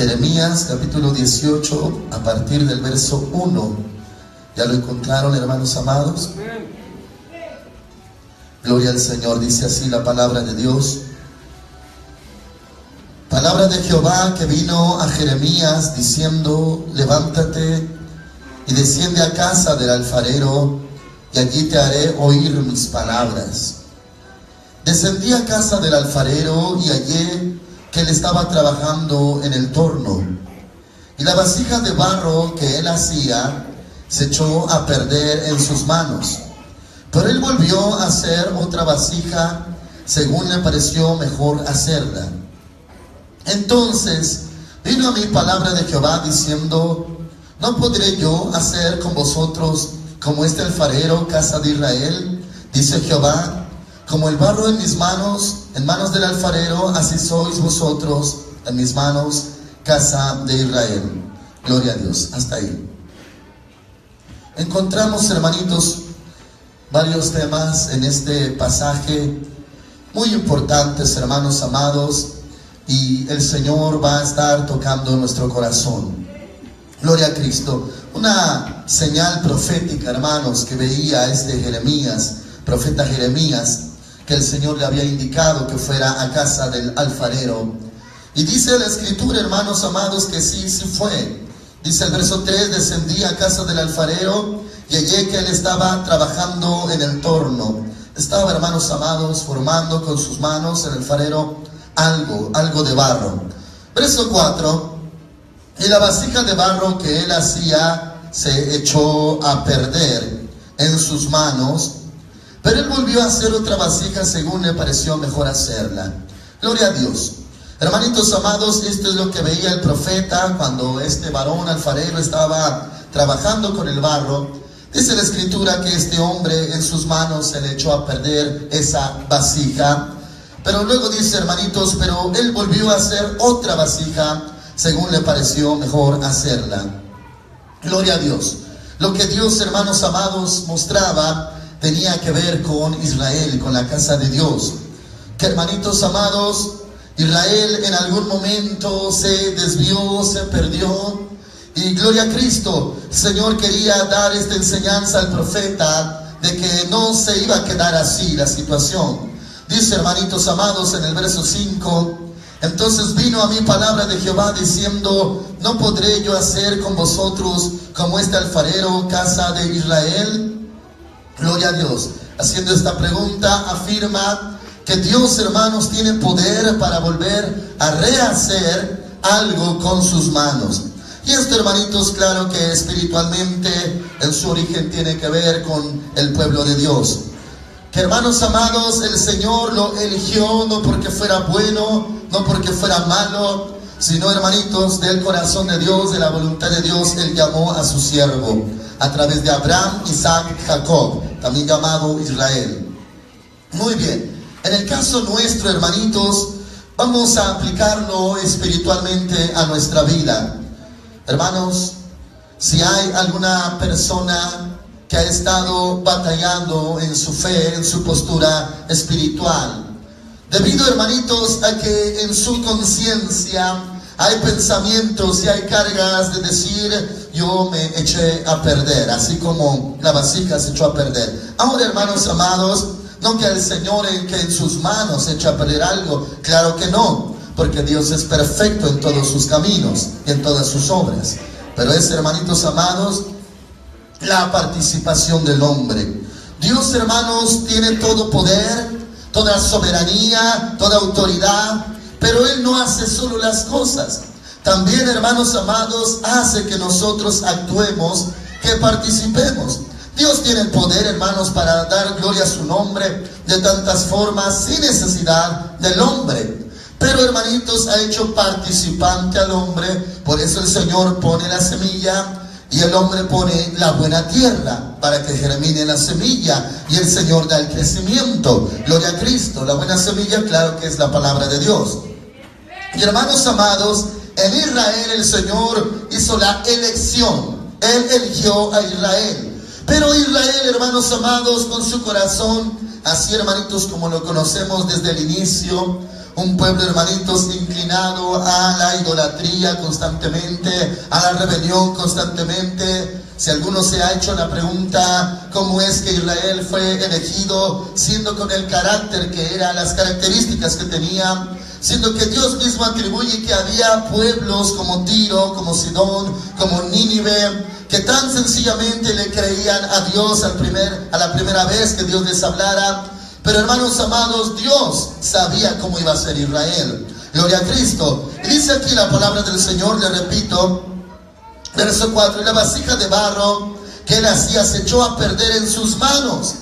Jeremías capítulo 18 a partir del verso 1. ¿Ya lo encontraron, hermanos amados? Gloria al Señor. Dice así la palabra de Dios. Palabra de Jehová que vino a Jeremías diciendo: levántate y desciende a casa del alfarero, y allí te haré oír mis palabras. Descendí a casa del alfarero y hallé que él estaba trabajando en el torno, y la vasija de barro que él hacía se echó a perder en sus manos. Pero él volvió a hacer otra vasija según le pareció mejor hacerla. Entonces vino a mí palabra de Jehová diciendo: ¿no podré yo hacer con vosotros como este alfarero, casa de Israel? Dice Jehová: como el barro en mis manos, en manos del alfarero, así sois vosotros en mis manos, casa de Israel. Gloria a Dios. Hasta ahí. Encontramos, hermanitos, varios temas en este pasaje muy importantes, hermanos amados, y el Señor va a estar tocando nuestro corazón. Gloria a Cristo. Una señal profética, hermanos, que veía este Jeremías, profeta Jeremías, que el Señor le había indicado que fuera a casa del alfarero. Y dice la Escritura, hermanos amados, que sí fue. Dice el verso 3: descendí a casa del alfarero y hallé que él estaba trabajando en el torno. Estaba, hermanos amados, formando con sus manos el alfarero algo de barro. Verso 4: y la vasija de barro que él hacía se echó a perder en sus manos, pero él volvió a hacer otra vasija según le pareció mejor hacerla. Gloria a Dios. Hermanitos amados, esto es lo que veía el profeta cuando este varón alfarero estaba trabajando con el barro. Dice la Escritura que este hombre en sus manos se le echó a perder esa vasija. Pero luego dice, hermanitos, pero él volvió a hacer otra vasija según le pareció mejor hacerla. Gloria a Dios. Lo que Dios, hermanos amados, mostraba tenía que ver con Israel, con la casa de Dios. Que, hermanitos amados, Israel en algún momento se desvió, se perdió. Y gloria a Cristo, el Señor quería dar esta enseñanza al profeta de que no se iba a quedar así la situación. Dice, hermanitos amados, en el verso 5: entonces vino a mí palabra de Jehová diciendo: ¿no podré yo hacer con vosotros como este alfarero, casa de Israel? Gloria a Dios. Haciendo esta pregunta afirma que Dios, hermanos, tiene poder para volver a rehacer algo con sus manos. Y esto, hermanitos, claro que espiritualmente en su origen tiene que ver con el pueblo de Dios. Que, hermanos amados, el Señor lo eligió no porque fuera bueno, no porque fuera malo, sino, hermanitos, del corazón de Dios, de la voluntad de Dios, Él llamó a su siervo a través de Abraham, Isaac, Jacob, también llamado Israel. Muy bien. En el caso nuestro, hermanitos, vamos a aplicarlo espiritualmente a nuestra vida. Hermanos, si hay alguna persona que ha estado batallando en su fe, en su postura espiritual, debido, hermanitos, a que en su conciencia hay pensamientos y hay cargas de decir: yo me eché a perder, así como la vasija se echó a perder. Ahora, hermanos amados, no que el Señor que en sus manos se echa a perder algo, claro que no, porque Dios es perfecto en todos sus caminos y en todas sus obras. Pero es, hermanitos amados, la participación del hombre. Dios, hermanos, tiene todo poder, toda soberanía, toda autoridad, pero Él no hace solo las cosas. También, hermanos amados, hace que nosotros actuemos, que participemos. Dios tiene el poder, hermanos, para dar gloria a su nombre de tantas formas, sin necesidad del hombre. Pero, hermanitos, ha hecho participante al hombre. Por eso el Señor pone la semilla y el hombre pone la buena tierra para que germine la semilla, y el Señor da el crecimiento. Gloria a Cristo. La buena semilla, claro que es la palabra de Dios. Y, hermanos amados, en Israel el Señor hizo la elección. Él eligió a Israel. Pero Israel, hermanos amados, con su corazón, así, hermanitos, como lo conocemos desde el inicio, un pueblo, hermanitos, inclinado a la idolatría constantemente, a la rebelión constantemente. Si alguno se ha hecho la pregunta, ¿cómo es que Israel fue elegido siendo con el carácter que era, las características que tenía? Siendo que Dios mismo atribuye que había pueblos como Tiro, como Sidón, como Nínive, que tan sencillamente le creían a Dios a la primera vez que Dios les hablara. Pero hermanos amados, Dios sabía cómo iba a ser Israel. Gloria a Cristo. Y dice aquí la palabra del Señor, le repito, verso 4, y la vasija de barro que él hacía se echó a perder en sus manos,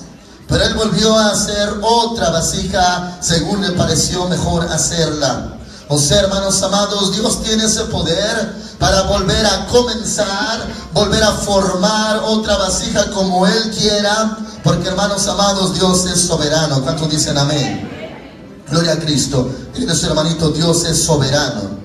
pero él volvió a hacer otra vasija según le pareció mejor hacerla. O sea, hermanos amados, Dios tiene ese poder para volver a comenzar, volver a formar otra vasija como Él quiera, porque hermanos amados, Dios es soberano. ¿Cuántos dicen amén? Gloria a Cristo. Dile a su hermanito, Dios es soberano.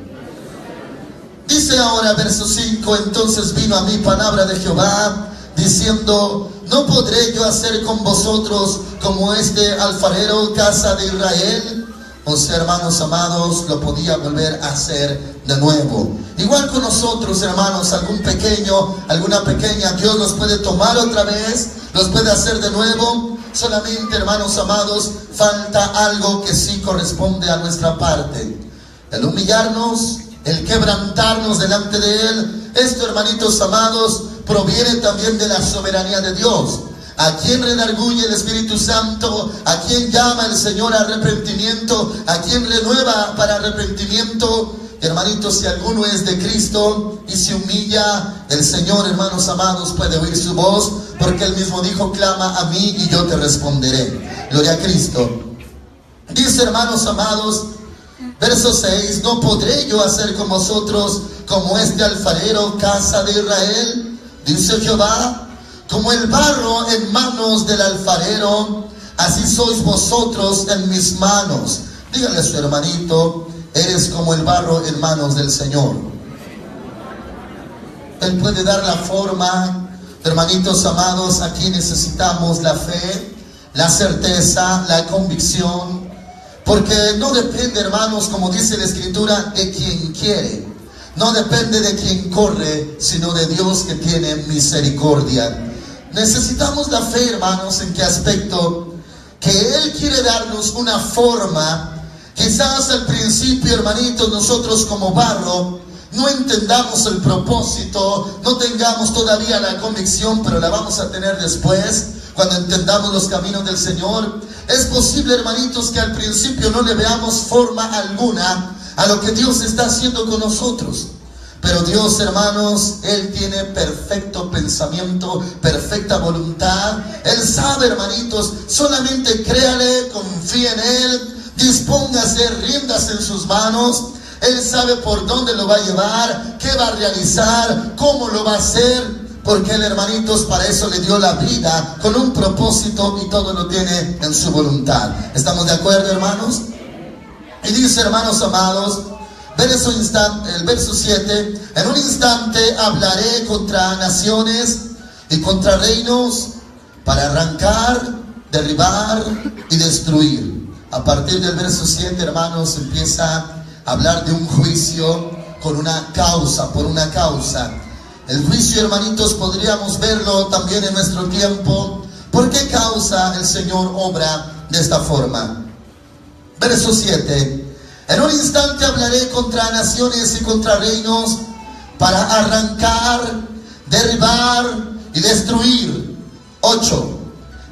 Dice ahora, verso 5, entonces vino a mí palabra de Jehová, diciendo, ¿no podré yo hacer con vosotros como este alfarero, casa de Israel? O sea, hermanos amados, lo podía volver a hacer de nuevo. Igual con nosotros, hermanos, alguna pequeña, Dios los puede tomar otra vez, los puede hacer de nuevo. Solamente, hermanos amados, falta algo que sí corresponde a nuestra parte. El humillarnos, el quebrantarnos delante de Él. Esto, hermanitos amados, proviene también de la soberanía de Dios. ¿A quién redarguye el Espíritu Santo? ¿A quién llama el Señor a arrepentimiento? ¿A quién renueva para arrepentimiento? Hermanitos, si alguno es de Cristo y se humilla, el Señor, hermanos amados, puede oír su voz, porque Él mismo dijo, clama a mí y yo te responderé. Gloria a Cristo. Dice, hermanos amados, verso 6, ¿no podré yo hacer con vosotros como este alfarero, casa de Israel? Dice Jehová, como el barro en manos del alfarero, así sois vosotros en mis manos. Dígale a su hermanito, eres como el barro en manos del Señor. Él puede dar la forma. Hermanitos amados, aquí necesitamos la fe, la certeza, la convicción, porque no depende, hermanos, como dice la Escritura, de quien quiere. No depende de quien corre, sino de Dios que tiene misericordia. Necesitamos la fe, hermanos. ¿En qué aspecto? Que Él quiere darnos una forma. Quizás al principio, hermanitos, nosotros como barro no entendamos el propósito, no tengamos todavía la convicción, pero la vamos a tener después, cuando entendamos los caminos del Señor. Es posible, hermanitos, que al principio no le veamos forma alguna a lo que Dios está haciendo con nosotros. Pero Dios, hermanos, Él tiene perfecto pensamiento, perfecta voluntad. Él sabe, hermanitos, solamente créale, confíe en Él, dispóngase, ríndase en sus manos. Él sabe por dónde lo va a llevar, qué va a realizar, cómo lo va a hacer. Porque Él, hermanitos, para eso le dio la vida, con un propósito, y todo lo tiene en su voluntad. ¿Estamos de acuerdo, hermanos? Y dice, hermanos amados, el verso 7, en un instante hablaré contra naciones y contra reinos para arrancar, derribar y destruir. A partir del verso 7, hermanos, empieza a hablar de un juicio con una causa, por una causa. El juicio, hermanitos, podríamos verlo también en nuestro tiempo. ¿Por qué causa el Señor obra de esta forma? Verso 7. En un instante hablaré contra naciones y contra reinos para arrancar, derribar y destruir. 8.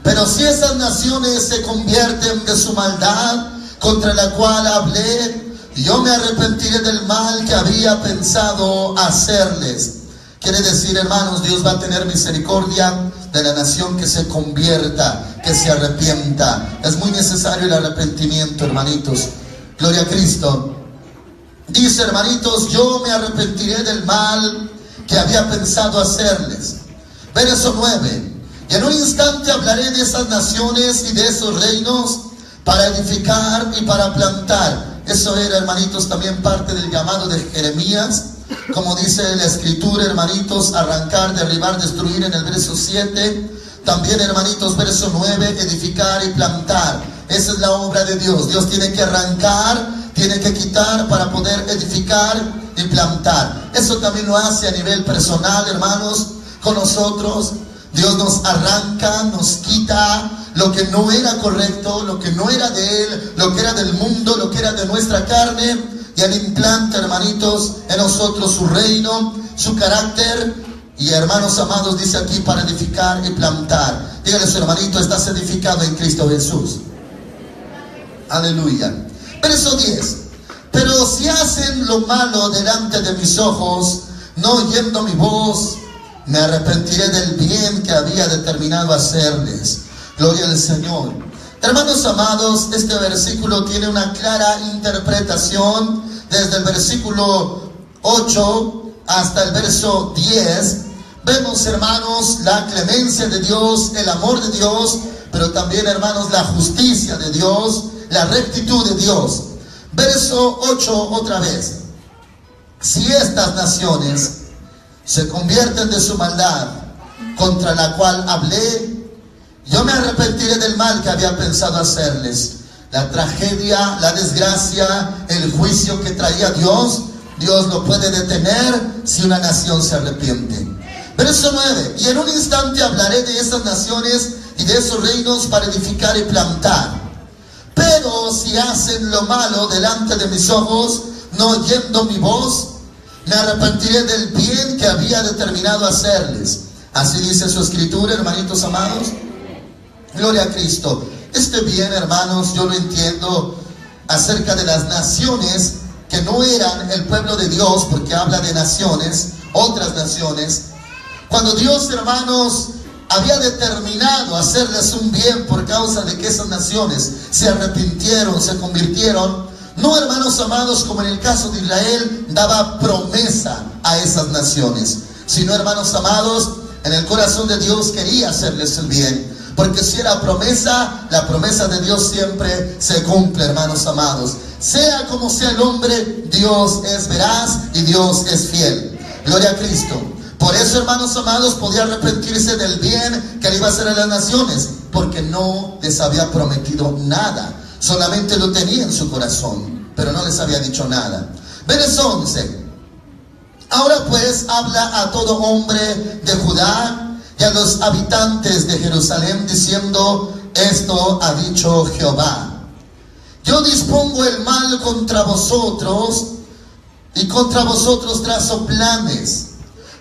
Pero si esas naciones se convierten de su maldad contra la cual hablé, yo me arrepentiré del mal que había pensado hacerles. Quiere decir, hermanos, Dios va a tener misericordia de la nación que se convierta, que se arrepienta. Es muy necesario el arrepentimiento, hermanitos. Gloria a Cristo. Dice, hermanitos, yo me arrepentiré del mal que había pensado hacerles. Verso 9. Y en un instante hablaré de esas naciones y de esos reinos para edificar y para plantar. Eso era, hermanitos, también parte del llamado de Jeremías. Como dice la Escritura, hermanitos, arrancar, derribar, destruir en el verso 7. También, hermanitos, verso 9, edificar y plantar. Esa es la obra de Dios. Dios tiene que arrancar, tiene que quitar para poder edificar y plantar. Eso también lo hace a nivel personal, hermanos, con nosotros. Dios nos arranca, nos quita lo que no era correcto, lo que no era de Él, lo que era del mundo, lo que era de nuestra carne, y Él implanta, hermanitos, en nosotros su reino, su carácter. Y hermanos amados, dice aquí, para edificar y plantar. Dígale a su hermanito: estás edificado en Cristo Jesús. Aleluya. Verso 10. Pero si hacen lo malo delante de mis ojos, no oyendo mi voz, me arrepentiré del bien que había determinado hacerles. Gloria al Señor. Hermanos amados, este versículo tiene una clara interpretación desde el versículo 8 hasta el verso 10. Vemos, hermanos, la clemencia de Dios, el amor de Dios, pero también, hermanos, la justicia de Dios, la rectitud de Dios. Verso 8 otra vez. Si estas naciones se convierten de su maldad contra la cual hablé, yo me arrepentiré del mal que había pensado hacerles. La tragedia, la desgracia, el juicio que traía Dios lo puede detener si una nación se arrepiente. Verso 9. Y en un instante hablaré de esas naciones y de esos reinos para edificar y plantar. Pero si hacen lo malo delante de mis ojos, no oyendo mi voz, me arrepentiré del bien que había determinado hacerles. Así dice su escritura, hermanitos amados. Gloria a Cristo. Este bien, hermanos, yo lo entiendo acerca de las naciones que no eran el pueblo de Dios, porque habla de naciones, otras naciones. Cuando Dios, hermanos, había determinado hacerles un bien por causa de que esas naciones se arrepintieron, se convirtieron, no, hermanos amados, como en el caso de Israel, daba promesa a esas naciones, sino, hermanos amados, en el corazón de Dios quería hacerles el bien. Porque si era promesa, la promesa de Dios siempre se cumple, hermanos amados. Sea como sea el hombre, Dios es veraz y Dios es fiel. Gloria a Cristo. Por eso, hermanos amados, podía arrepentirse del bien que le iba a hacer a las naciones, porque no les había prometido nada. Solamente lo tenía en su corazón, pero no les había dicho nada. Verso 11. Ahora pues habla a todo hombre de Judá y a los habitantes de Jerusalén, diciendo: esto ha dicho Jehová. Yo dispongo el mal contra vosotros, y contra vosotros trazo planes.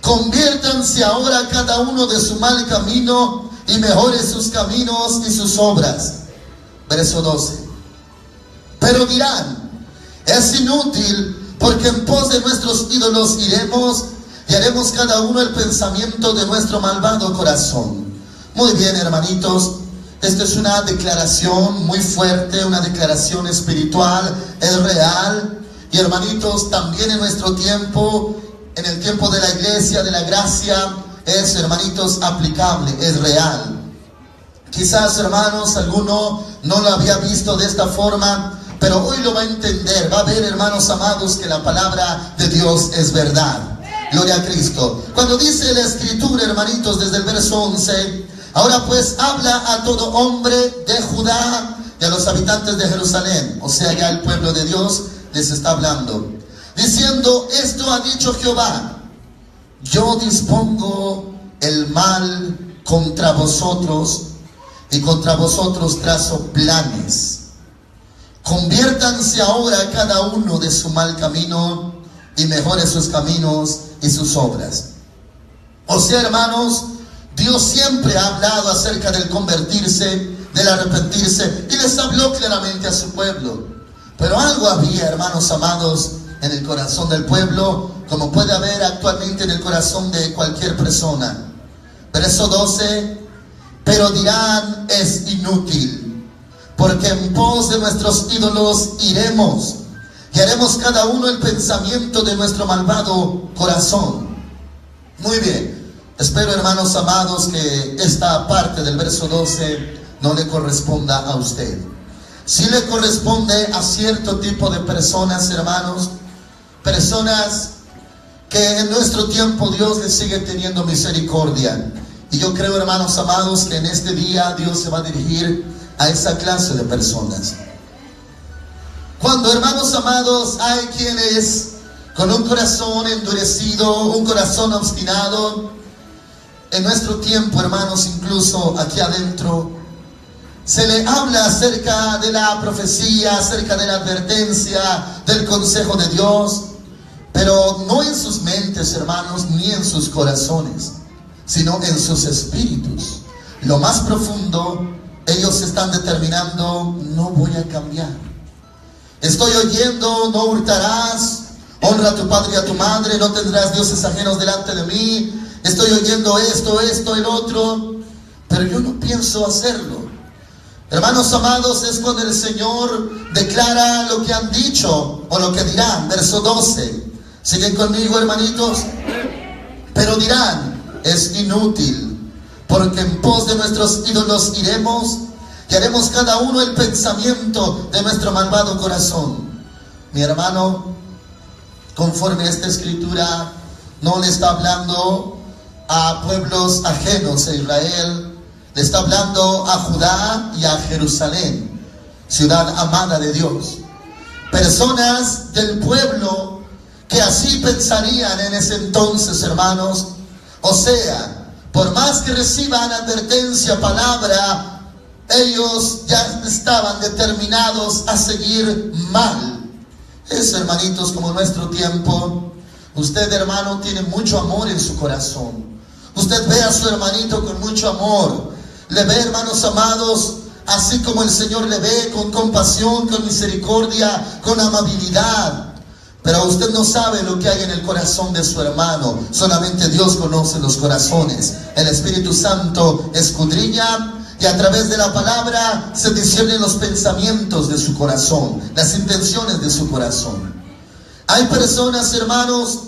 Conviértanse ahora cada uno de su mal camino, y mejore sus caminos y sus obras. Verso 12. Pero dirán: es inútil, porque en pos de nuestros ídolos iremos, y haremos cada uno el pensamiento de nuestro malvado corazón. Muy bien, hermanitos, esta es una declaración muy fuerte, una declaración espiritual, es real. Y hermanitos, también en nuestro tiempo, en el tiempo de la iglesia, de la gracia, es, hermanitos, aplicable, es real. Quizás, hermanos, alguno no lo había visto de esta forma, pero hoy lo va a entender. Va a ver, hermanos amados, que la palabra de Dios es verdad. Gloria a Cristo. Cuando dice la escritura, hermanitos, desde el verso 11, ahora pues habla a todo hombre de Judá y a los habitantes de Jerusalén. O sea, ya el pueblo de Dios les está hablando, diciendo: esto ha dicho Jehová, yo dispongo el mal contra vosotros, y contra vosotros trazo planes. Conviértanse ahora cada uno de su mal camino, y mejore sus caminos y sus obras. O sea, hermanos, Dios siempre ha hablado acerca del convertirse, del arrepentirse, y les habló claramente a su pueblo. Pero algo había, hermanos amados, en el corazón del pueblo, como puede haber actualmente en el corazón de cualquier persona. Verso 12. Pero dirán: es inútil, porque en pos de nuestros ídolos iremos, y haremos cada uno el pensamiento de nuestro malvado corazón. Muy bien. Espero, hermanos amados, que esta parte del verso 12 no le corresponda a usted. Sí le corresponde a cierto tipo de personas, hermanos, personas que en nuestro tiempo Dios les sigue teniendo misericordia. Y yo creo, hermanos amados, que en este día Dios se va a dirigir a esa clase de personas. Cuando, hermanos amados, hay quienes con un corazón endurecido, un corazón obstinado, en nuestro tiempo, hermanos, incluso aquí adentro, se le habla acerca de la profecía, acerca de la advertencia, del consejo de Dios, pero no en sus mentes, hermanos, ni en sus corazones, sino en sus espíritus. Lo más profundo, ellos están determinando: no voy a cambiar. Estoy oyendo: no hurtarás, honra a tu padre y a tu madre, no tendrás dioses ajenos delante de mí. Estoy oyendo esto, el otro, pero yo no pienso hacerlo. Hermanos amados, es cuando el Señor declara lo que han dicho o lo que dirán. Verso 12. ¿Siguen conmigo, hermanitos? Pero dirán: es inútil, porque en pos de nuestros ídolos iremos, y haremos cada uno el pensamiento de nuestro malvado corazón. Mi hermano, conforme a esta escritura, no le está hablando a pueblos ajenos a Israel, le está hablando a Judá y a Jerusalén, ciudad amada de Dios. Personas del pueblo que así pensarían en ese entonces, hermanos. O sea, por más que reciban advertencia, palabra, ellos ya estaban determinados a seguir mal. Es, hermanitos, como nuestro tiempo. Usted, hermano, tiene mucho amor en su corazón. Usted ve a su hermanito con mucho amor. Le ve, hermanos amados, así como el Señor le ve, con compasión, con misericordia, con amabilidad. Pero usted no sabe lo que hay en el corazón de su hermano. Solamente Dios conoce los corazones. El Espíritu Santo escudriña, y a través de la palabra se disciernen los pensamientos de su corazón, las intenciones de su corazón. Hay personas, hermanos,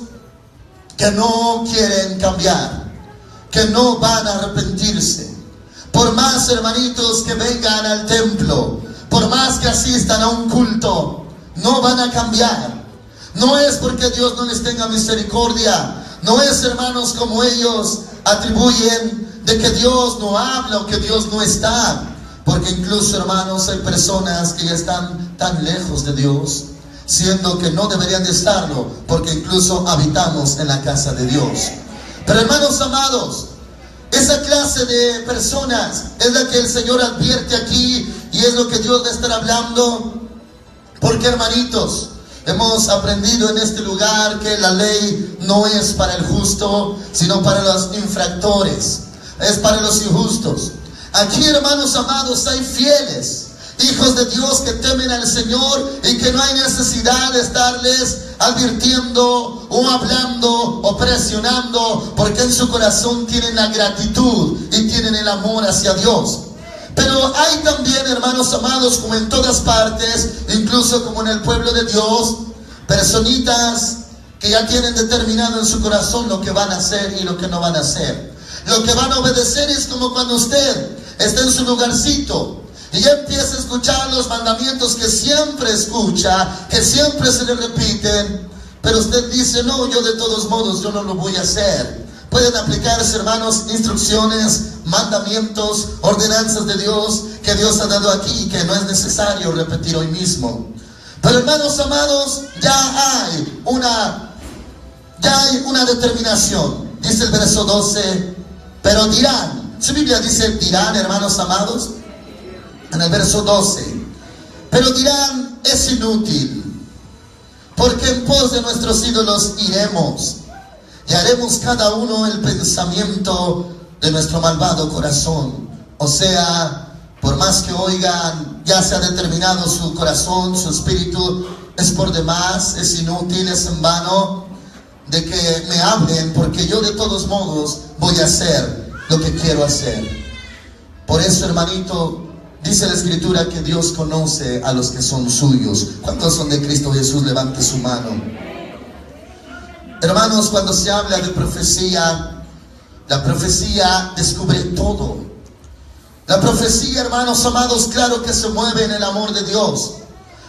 que no quieren cambiar, que no van a arrepentirse. Por más, hermanitos, que vengan al templo, por más que asistan a un culto, no van a cambiar. No es porque Dios no les tenga misericordia. No es, hermanos, como ellos atribuyen de que Dios no habla o que Dios no está. Porque incluso, hermanos, hay personas que ya están tan lejos de Dios, siendo que no deberían de estarlo, porque incluso habitamos en la casa de Dios. Pero, hermanos amados, esa clase de personas es la que el Señor advierte aquí, y es lo que Dios va a estar hablando. Porque, hermanitos, hemos aprendido en este lugar que la ley no es para el justo, sino para los infractores, es para los injustos. Aquí, hermanos amados, hay fieles, hijos de Dios que temen al Señor y que no hay necesidad de estarles advirtiendo o hablando o presionando, porque en su corazón tienen la gratitud y tienen el amor hacia Dios. Pero hay también, hermanos amados, como en todas partes, incluso como en el pueblo de Dios, personitas que ya tienen determinado en su corazón lo que van a hacer y lo que no van a hacer. Lo que van a obedecer es como cuando usted está en su lugarcito y ya empieza a escuchar los mandamientos que siempre escucha, que siempre se le repiten, pero usted dice: no, yo de todos modos, yo no lo voy a hacer. Pueden aplicarse, hermanos, instrucciones, mandamientos, ordenanzas de Dios que Dios ha dado aquí, que no es necesario repetir hoy mismo. Pero, hermanos amados, ya hay una determinación. Dice el verso 12, pero dirán. Su Biblia dice dirán, hermanos amados, en el verso 12. Pero dirán: es inútil, porque en pos de nuestros ídolos iremos, y haremos cada uno el pensamiento de nuestro malvado corazón. O sea, por más que oigan, ya se ha determinado su corazón, su espíritu, es por demás, es inútil, es en vano de que me hablen, porque yo de todos modos voy a hacer lo que quiero hacer. Por eso, hermanito, dice la Escritura que Dios conoce a los que son suyos. ¿Cuántos son de Cristo Jesús? Levante su mano. Hermanos, cuando se habla de profecía, la profecía descubre todo. La profecía, hermanos amados, claro que se mueve en el amor de Dios,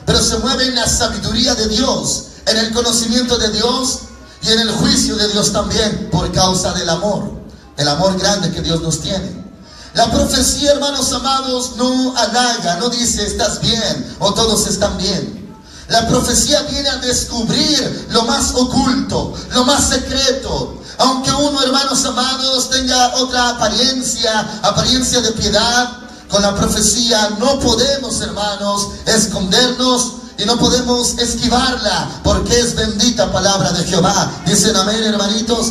pero se mueve en la sabiduría de Dios, en el conocimiento de Dios y en el juicio de Dios también, por causa del amor, el amor grande que Dios nos tiene. La profecía, hermanos amados, no halaga, no dice estás bien o todos están bien. La profecía viene a descubrir lo más oculto, lo más secreto. Aunque uno, hermanos amados, tenga otra apariencia de piedad, con la profecía no podemos, hermanos, escondernos y no podemos esquivarla, porque es bendita palabra de Jehová. Dicen amén, hermanitos.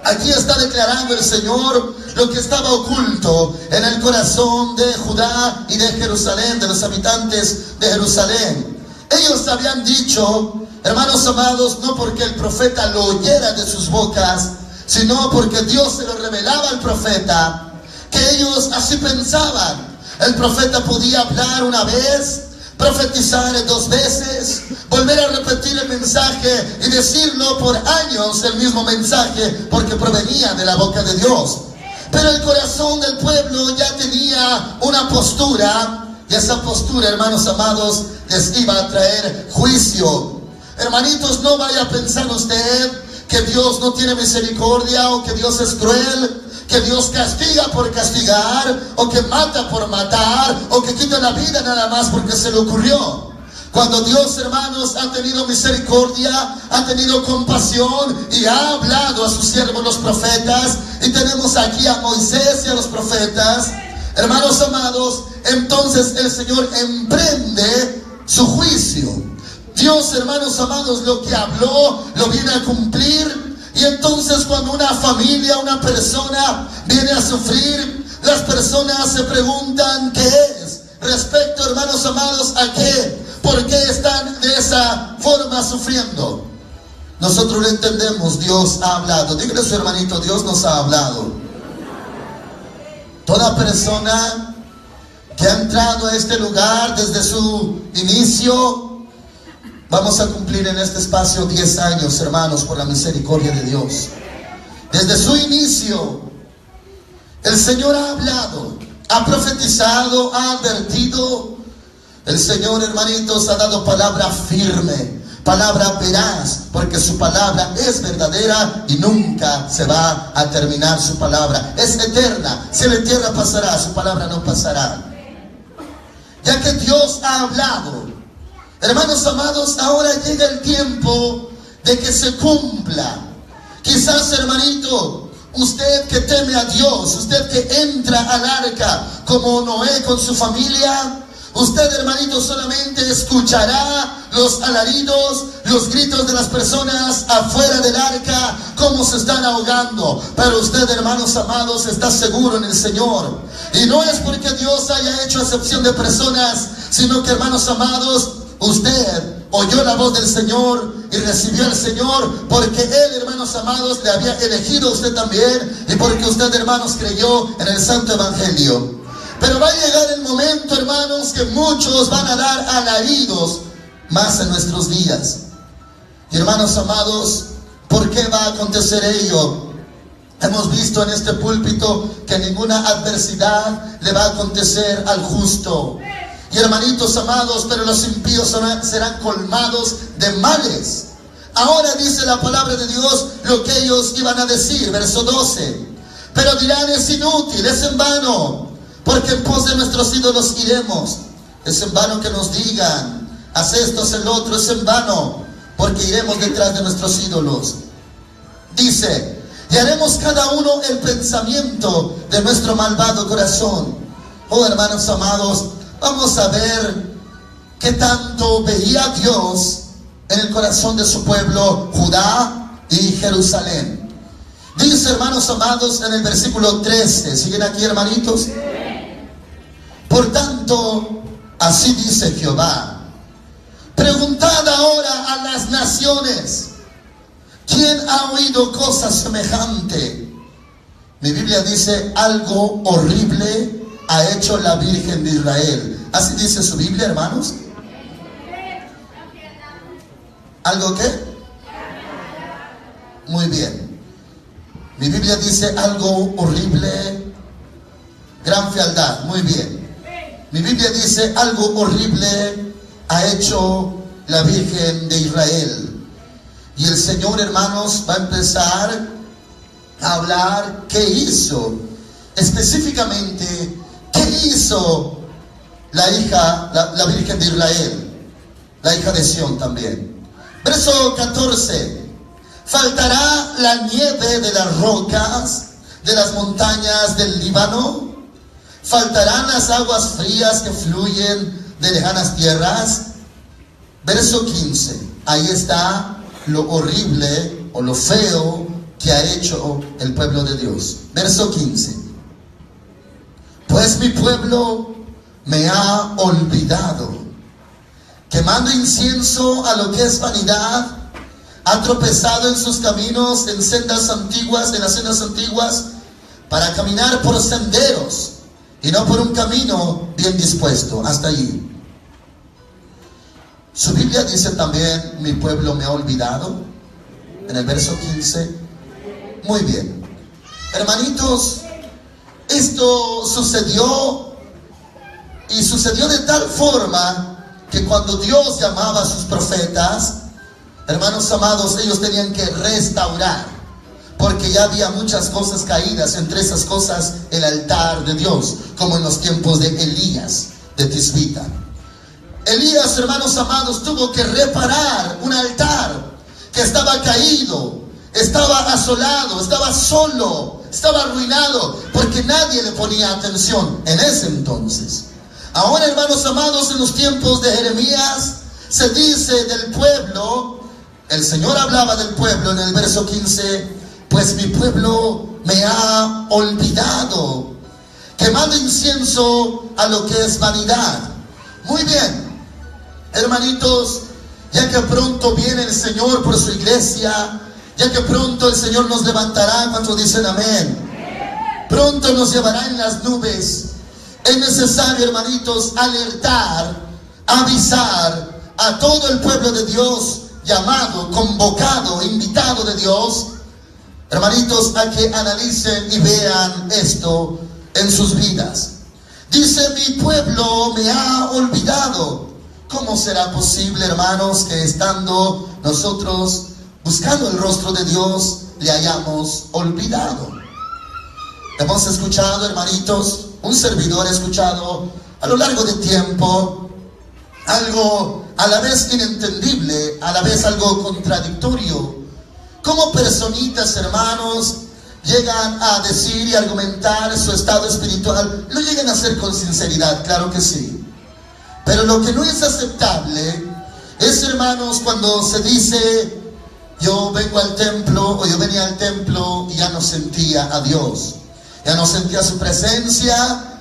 Aquí está declarando el Señor lo que estaba oculto en el corazón de Judá y de Jerusalén, de los habitantes de Jerusalén. Ellos habían dicho, hermanos amados, no porque el profeta lo oyera de sus bocas, sino porque Dios se lo revelaba al profeta, que ellos así pensaban. El profeta podía hablar una vez, profetizar 2 veces, volver a repetir el mensaje y decirlo por años el mismo mensaje, porque provenía de la boca de Dios. Pero el corazón del pueblo ya tenía una postura, y esa postura, hermanos amados, les iba a traer juicio. Hermanitos, no vaya a pensar usted que Dios no tiene misericordia, o que Dios es cruel, que Dios castiga por castigar, o que mata por matar, o que quita la vida nada más porque se le ocurrió. Cuando Dios, hermanos, ha tenido misericordia, ha tenido compasión y ha hablado a sus siervos los profetas, y tenemos aquí a Moisés y a los profetas, hermanos amados, entonces el Señor emprende su juicio. Dios, hermanos amados, lo que habló lo viene a cumplir. Y entonces cuando una familia, una persona viene a sufrir, las personas se preguntan ¿qué es? Respecto, hermanos amados, ¿a qué? ¿Por qué están de esa forma sufriendo? Nosotros lo entendemos, Dios ha hablado. Dígale a su hermanito, Dios nos ha hablado. Toda persona que ha entrado a este lugar desde su inicio, vamos a cumplir en este espacio 10 años, hermanos, por la misericordia de Dios. Desde su inicio, el Señor ha hablado, ha profetizado, ha advertido. El Señor, hermanitos, ha dado palabra firme, palabra veraz, porque su palabra es verdadera y nunca se va a terminar su palabra. Es eterna. Si la tierra pasará, su palabra no pasará. Ya que Dios ha hablado, hermanos amados, ahora llega el tiempo de que se cumpla. Quizás, hermanito, usted que teme a Dios, usted que entra al arca como Noé con su familia, usted, hermanito, solamente escuchará los alaridos, los gritos de las personas afuera del arca, cómo se están ahogando. Pero usted, hermanos amados, está seguro en el Señor. Y no es porque Dios haya hecho excepción de personas, sino que, hermanos amados, usted oyó la voz del Señor y recibió al Señor porque Él, hermanos amados, le había elegido a usted también, y porque usted, hermanos, creyó en el Santo Evangelio. Pero va a llegar el momento, hermanos, que muchos van a dar alaridos más en nuestros días. Y, hermanos amados, ¿por qué va a acontecer ello? Hemos visto en este púlpito que ninguna adversidad le va a acontecer al justo. Y, hermanitos amados, pero los impíos serán colmados de males. Ahora dice la palabra de Dios lo que ellos iban a decir, verso 12. Pero dirán, es inútil, es en vano, porque en pos de nuestros ídolos iremos. Es en vano que nos digan, haz esto, haz el otro, es en vano, porque iremos detrás de nuestros ídolos. Dice, y haremos cada uno el pensamiento de nuestro malvado corazón. Oh, hermanos amados, vamos a ver qué tanto veía Dios en el corazón de su pueblo, Judá y Jerusalén. Dice, hermanos amados, en el versículo 13, ¿siguen aquí, hermanitos? Por tanto, así dice Jehová, preguntad ahora a las naciones, ¿quién ha oído cosa semejante? Mi Biblia dice, algo horrible ha hecho la Virgen de Israel. ¿Así dice su Biblia, hermanos? ¿Algo qué? Muy bien. Mi Biblia dice algo horrible, gran fealdad. Muy bien. Mi Biblia dice algo horrible ha hecho la Virgen de Israel. Y el Señor, hermanos, va a empezar a hablar qué hizo. Específicamente, ¿qué hizo la Virgen de Israel? la hija de Sión también. Verso 14. ¿Faltará la nieve de las rocas, de las montañas del Líbano? ¿Faltarán las aguas frías que fluyen de lejanas tierras? Verso 15. Ahí está lo horrible o lo feo que ha hecho el pueblo de Dios. Verso 15. Pues mi pueblo me ha olvidado, quemando incienso a lo que es vanidad, ha tropezado en sus caminos, en sendas antiguas, en las sendas antiguas, para caminar por senderos y no por un camino bien dispuesto. Hasta allí. Su Biblia dice también, mi pueblo me ha olvidado, en el verso 15. Muy bien. Hermanitos, esto sucedió, y sucedió de tal forma que cuando Dios llamaba a sus profetas, hermanos amados, ellos tenían que restaurar, porque ya había muchas cosas caídas, entre esas cosas el altar de Dios, como en los tiempos de Elías de Tisbita. Elías, hermanos amados, tuvo que reparar un altar que estaba caído, estaba asolado, estaba solo, estaba arruinado, porque nadie le ponía atención en ese entonces. Ahora, hermanos amados, en los tiempos de Jeremías, se dice del pueblo, el Señor hablaba del pueblo en el verso 15, pues mi pueblo me ha olvidado, quemando incienso a lo que es vanidad. Muy bien, hermanitos, ya que pronto viene el Señor por su iglesia, ya que pronto el Señor nos levantará, ¿cuántos dicen amén? Pronto nos llevará en las nubes. Es necesario, hermanitos, alertar, avisar a todo el pueblo de Dios, llamado, convocado, invitado de Dios, hermanitos, a que analicen y vean esto en sus vidas. Dice, mi pueblo me ha olvidado. ¿Cómo será posible, hermanos, que estando nosotros buscando el rostro de Dios, le hayamos olvidado? Hemos escuchado, hermanitos, un servidor ha escuchado a lo largo del tiempo algo a la vez inentendible, a la vez algo contradictorio. Como personitas, hermanos, llegan a decir y argumentar su estado espiritual. Lo llegan a hacer con sinceridad, claro que sí. Pero lo que no es aceptable es, hermanos, cuando se dice, yo vengo al templo, o yo venía al templo y ya no sentía a Dios, ya no sentía su presencia,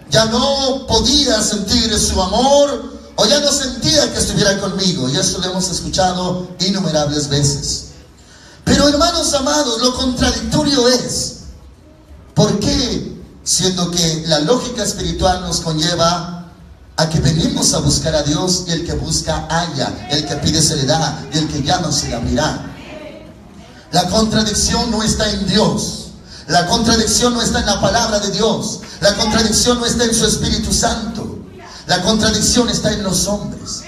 ya no podía sentir su amor, o ya no sentía que estuviera conmigo. Y eso lo hemos escuchado innumerables veces. Pero, hermanos amados, lo contradictorio es, ¿por qué? Siendo que la lógica espiritual nos conlleva a que venimos a buscar a Dios, y el que busca halla, el que pide se le da, y el que llama se le abrirá. La contradicción no está en Dios. La contradicción no está en la palabra de Dios. La contradicción no está en su Espíritu Santo. La contradicción está en los hombres.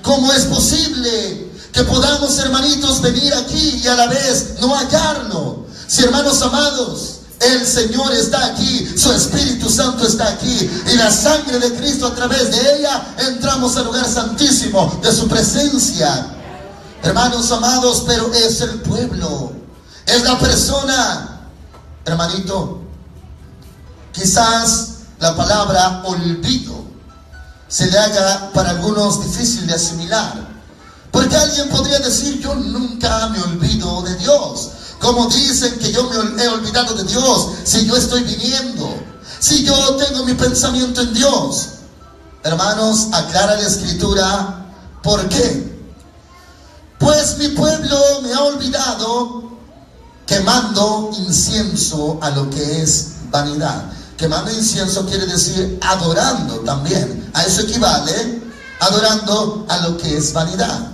¿Cómo es posible que podamos, hermanitos, venir aquí y a la vez no hallarlo? Si, hermanos amados, el Señor está aquí, su Espíritu Santo está aquí, y la sangre de Cristo, a través de ella entramos al lugar santísimo de su presencia. Hermanos amados, pero es el pueblo, es la persona. Hermanito, quizás la palabra olvido se le haga para algunos difícil de asimilar, porque alguien podría decir, yo nunca me olvido de Dios. Como dicen que yo me he olvidado de Dios si yo estoy viniendo, si yo tengo mi pensamiento en Dios? Hermanos, aclara la Escritura, ¿por qué? Pues mi pueblo me ha olvidado, quemando incienso a lo que es vanidad. Quemando incienso quiere decir adorando también. A eso equivale, adorando a lo que es vanidad.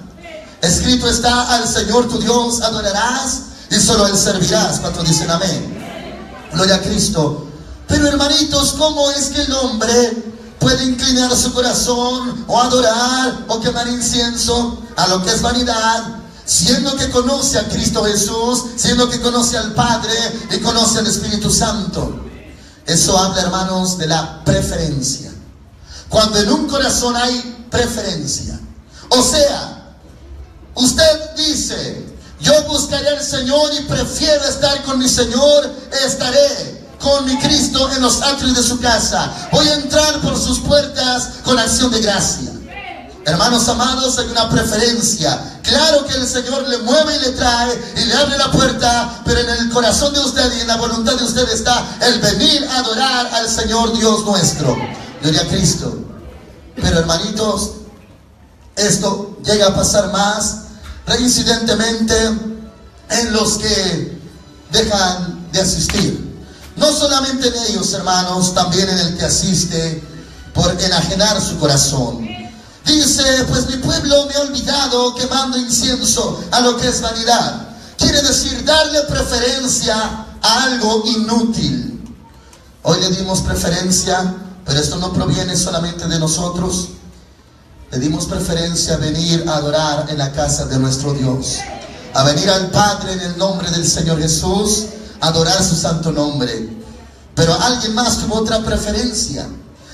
Escrito está, al Señor tu Dios adorarás y solo a Él servirás. ¿Cuántos dicen amén? Gloria a Cristo. Pero, hermanitos, ¿cómo es que el hombre puede inclinar su corazón o adorar o quemar incienso a lo que es vanidad, siendo que conoce a Cristo Jesús, siendo que conoce al Padre y conoce al Espíritu Santo? Eso habla, hermanos, de la preferencia. Cuando en un corazón hay preferencia, O sea, usted dice: yo buscaré al Señor y prefiero estar con mi Señor, estaré con mi Cristo en los atrios de su casa. Voy a entrar por sus puertas con acción de gracia. Hermanos amados, hay una preferencia. Claro que el Señor le mueve y le trae y le abre la puerta, pero en el corazón de usted y en la voluntad de usted está el venir a adorar al Señor Dios nuestro. Gloria a Cristo. Pero hermanitos, esto llega a pasar más reincidentemente en los que dejan de asistir. No solamente en ellos, hermanos, también en el que asiste por enajenar su corazón. Dice: pues mi pueblo me ha olvidado quemando incienso a lo que es vanidad. Quiere decir darle preferencia a algo inútil. Hoy le dimos preferencia, pero esto no proviene solamente de nosotros. Le dimos preferencia a venir a adorar en la casa de nuestro Dios, a venir al Padre en el nombre del Señor Jesús, a adorar su santo nombre. Pero alguien más tuvo otra preferencia.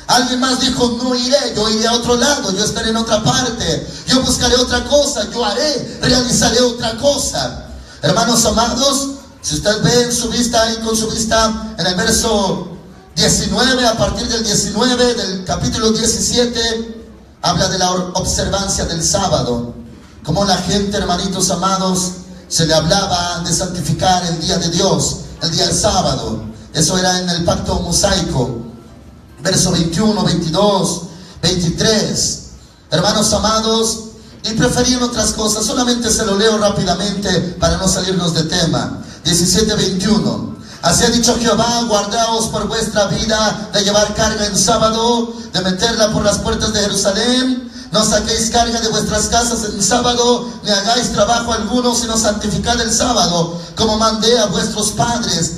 Alguien más dijo: no iré, yo iré a otro lado, yo estaré en otra parte, yo buscaré otra cosa, yo haré, realizaré otra cosa. Hermanos amados, si usted ve en su vista, ahí con su vista, en el verso 19, a partir del 19 del capítulo 17, habla de la observancia del sábado. Como la gente, hermanitos amados, se le hablaba de santificar el día de Dios, el día del sábado. Eso era en el pacto mosaico. Verso 21, 22, 23. Hermanos amados, y preferían otras cosas. Solamente se lo leo rápidamente para no salirnos de tema. 17, 21. Así ha dicho Jehová: guardaos por vuestra vida de llevar carga en sábado, de meterla por las puertas de Jerusalén. No saquéis carga de vuestras casas en sábado, ni hagáis trabajo alguno, sino santificad el sábado, como mandé a vuestros padres.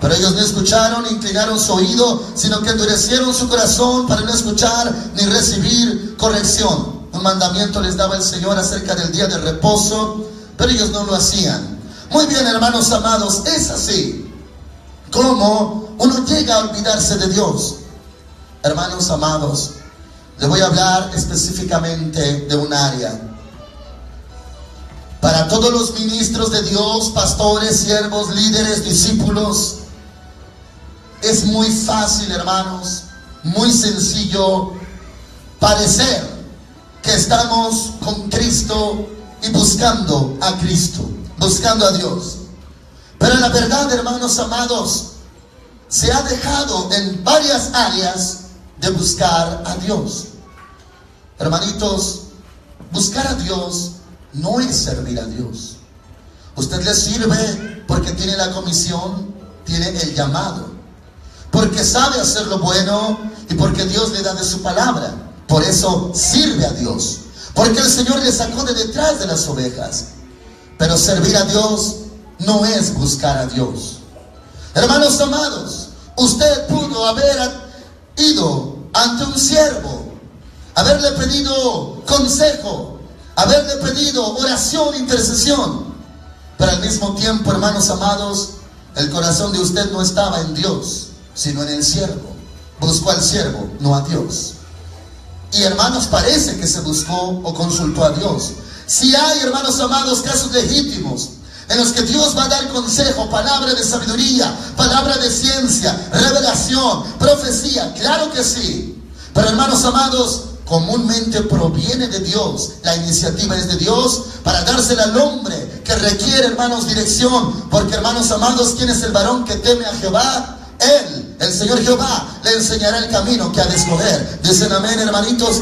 Pero ellos no escucharon, ni inclinaron su oído, sino que endurecieron su corazón para no escuchar ni recibir corrección. Un mandamiento les daba el Señor acerca del día de reposo, pero ellos no lo hacían. Muy bien, hermanos amados, es así como uno llega a olvidarse de Dios. Hermanos amados, le voy a hablar específicamente de un área. Para todos los ministros de Dios, pastores, siervos, líderes, discípulos, es muy fácil, hermanos, muy sencillo parecer que estamos con Cristo y buscando a Cristo, buscando a Dios. Pero la verdad, hermanos amados, se ha dejado en varias áreas de buscar a Dios. Hermanitos, buscar a Dios no es servir a Dios. Usted le sirve porque tiene la comisión, tiene el llamado, porque sabe hacer lo bueno y porque Dios le da de su palabra. Por eso sirve a Dios, porque el Señor le sacó de detrás de las ovejas. Pero servir a Dios no es buscar a Dios. Hermanos amados, usted pudo haber ido ante un siervo, haberle pedido consejo, haberle pedido oración, intercesión, pero al mismo tiempo, hermanos amados, el corazón de usted no estaba en Dios, sino en el siervo. Buscó al siervo, no a Dios. Y hermanos, parece que se buscó o consultó a Dios. Si hay, hermanos amados, casos legítimos en los que Dios va a dar consejo, palabra de sabiduría, palabra de ciencia, revelación, profecía, claro que sí. Pero hermanos amados, comúnmente proviene de Dios. La iniciativa es de Dios para dársela al hombre que requiere, hermanos, dirección. Porque, hermanos amados, ¿quién es el varón que teme a Jehová? Él, el Señor Jehová, le enseñará el camino que ha de escoger. Dicen amén, hermanitos.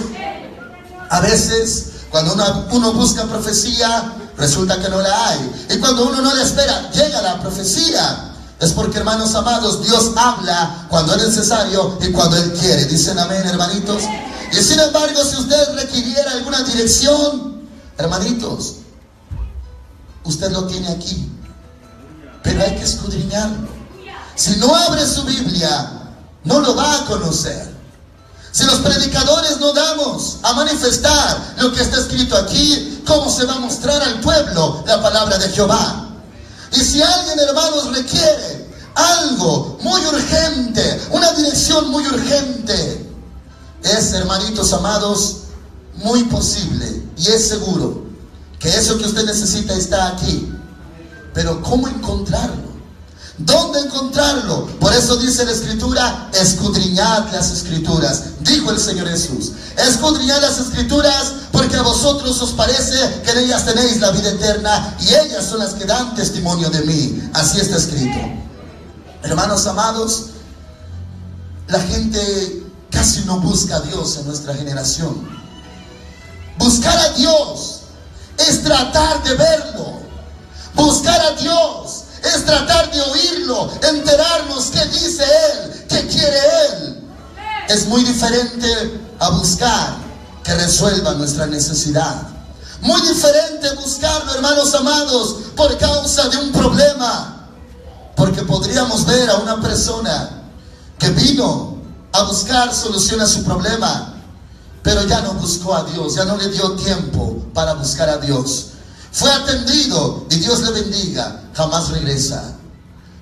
A veces, cuando uno busca profecía, resulta que no la hay. Y cuando uno no la espera, llega la profecía. Es porque, hermanos amados, Dios habla cuando es necesario y cuando Él quiere. Dicen amén, hermanitos. Y sin embargo, si usted requiriera alguna dirección, hermanitos, usted lo tiene aquí, pero hay que escudriñarlo. Si no abre su Biblia, no lo va a conocer. Si los predicadores no damos a manifestar lo que está escrito aquí, ¿cómo se va a mostrar al pueblo la palabra de Jehová? Y si alguien, hermanos, requiere algo muy urgente, una dirección muy urgente, es, hermanitos amados, muy posible y es seguro que eso que usted necesita está aquí. Pero ¿cómo encontrarlo? ¿Dónde encontrarlo? Por eso dice la Escritura, escudriñad las Escrituras. Dijo el Señor Jesús, escudriñad las Escrituras, porque a vosotros os parece que en ellas tenéis la vida eterna, y ellas son las que dan testimonio de mí. Así está escrito. Hermanos amados, la gente casi no busca a Dios en nuestra generación. Buscar a Dios es tratar de verlo. Buscar a Dios es tratar de oírlo, enterarnos qué dice Él, qué quiere Él. Es muy diferente a buscar que resuelva nuestra necesidad. Muy diferente buscarlo, hermanos amados, por causa de un problema. Porque podríamos ver a una persona que vino a buscar solución a su problema, pero ya no buscó a Dios, ya no le dio tiempo para buscar a Dios. Fue atendido y Dios le bendiga, jamás regresa,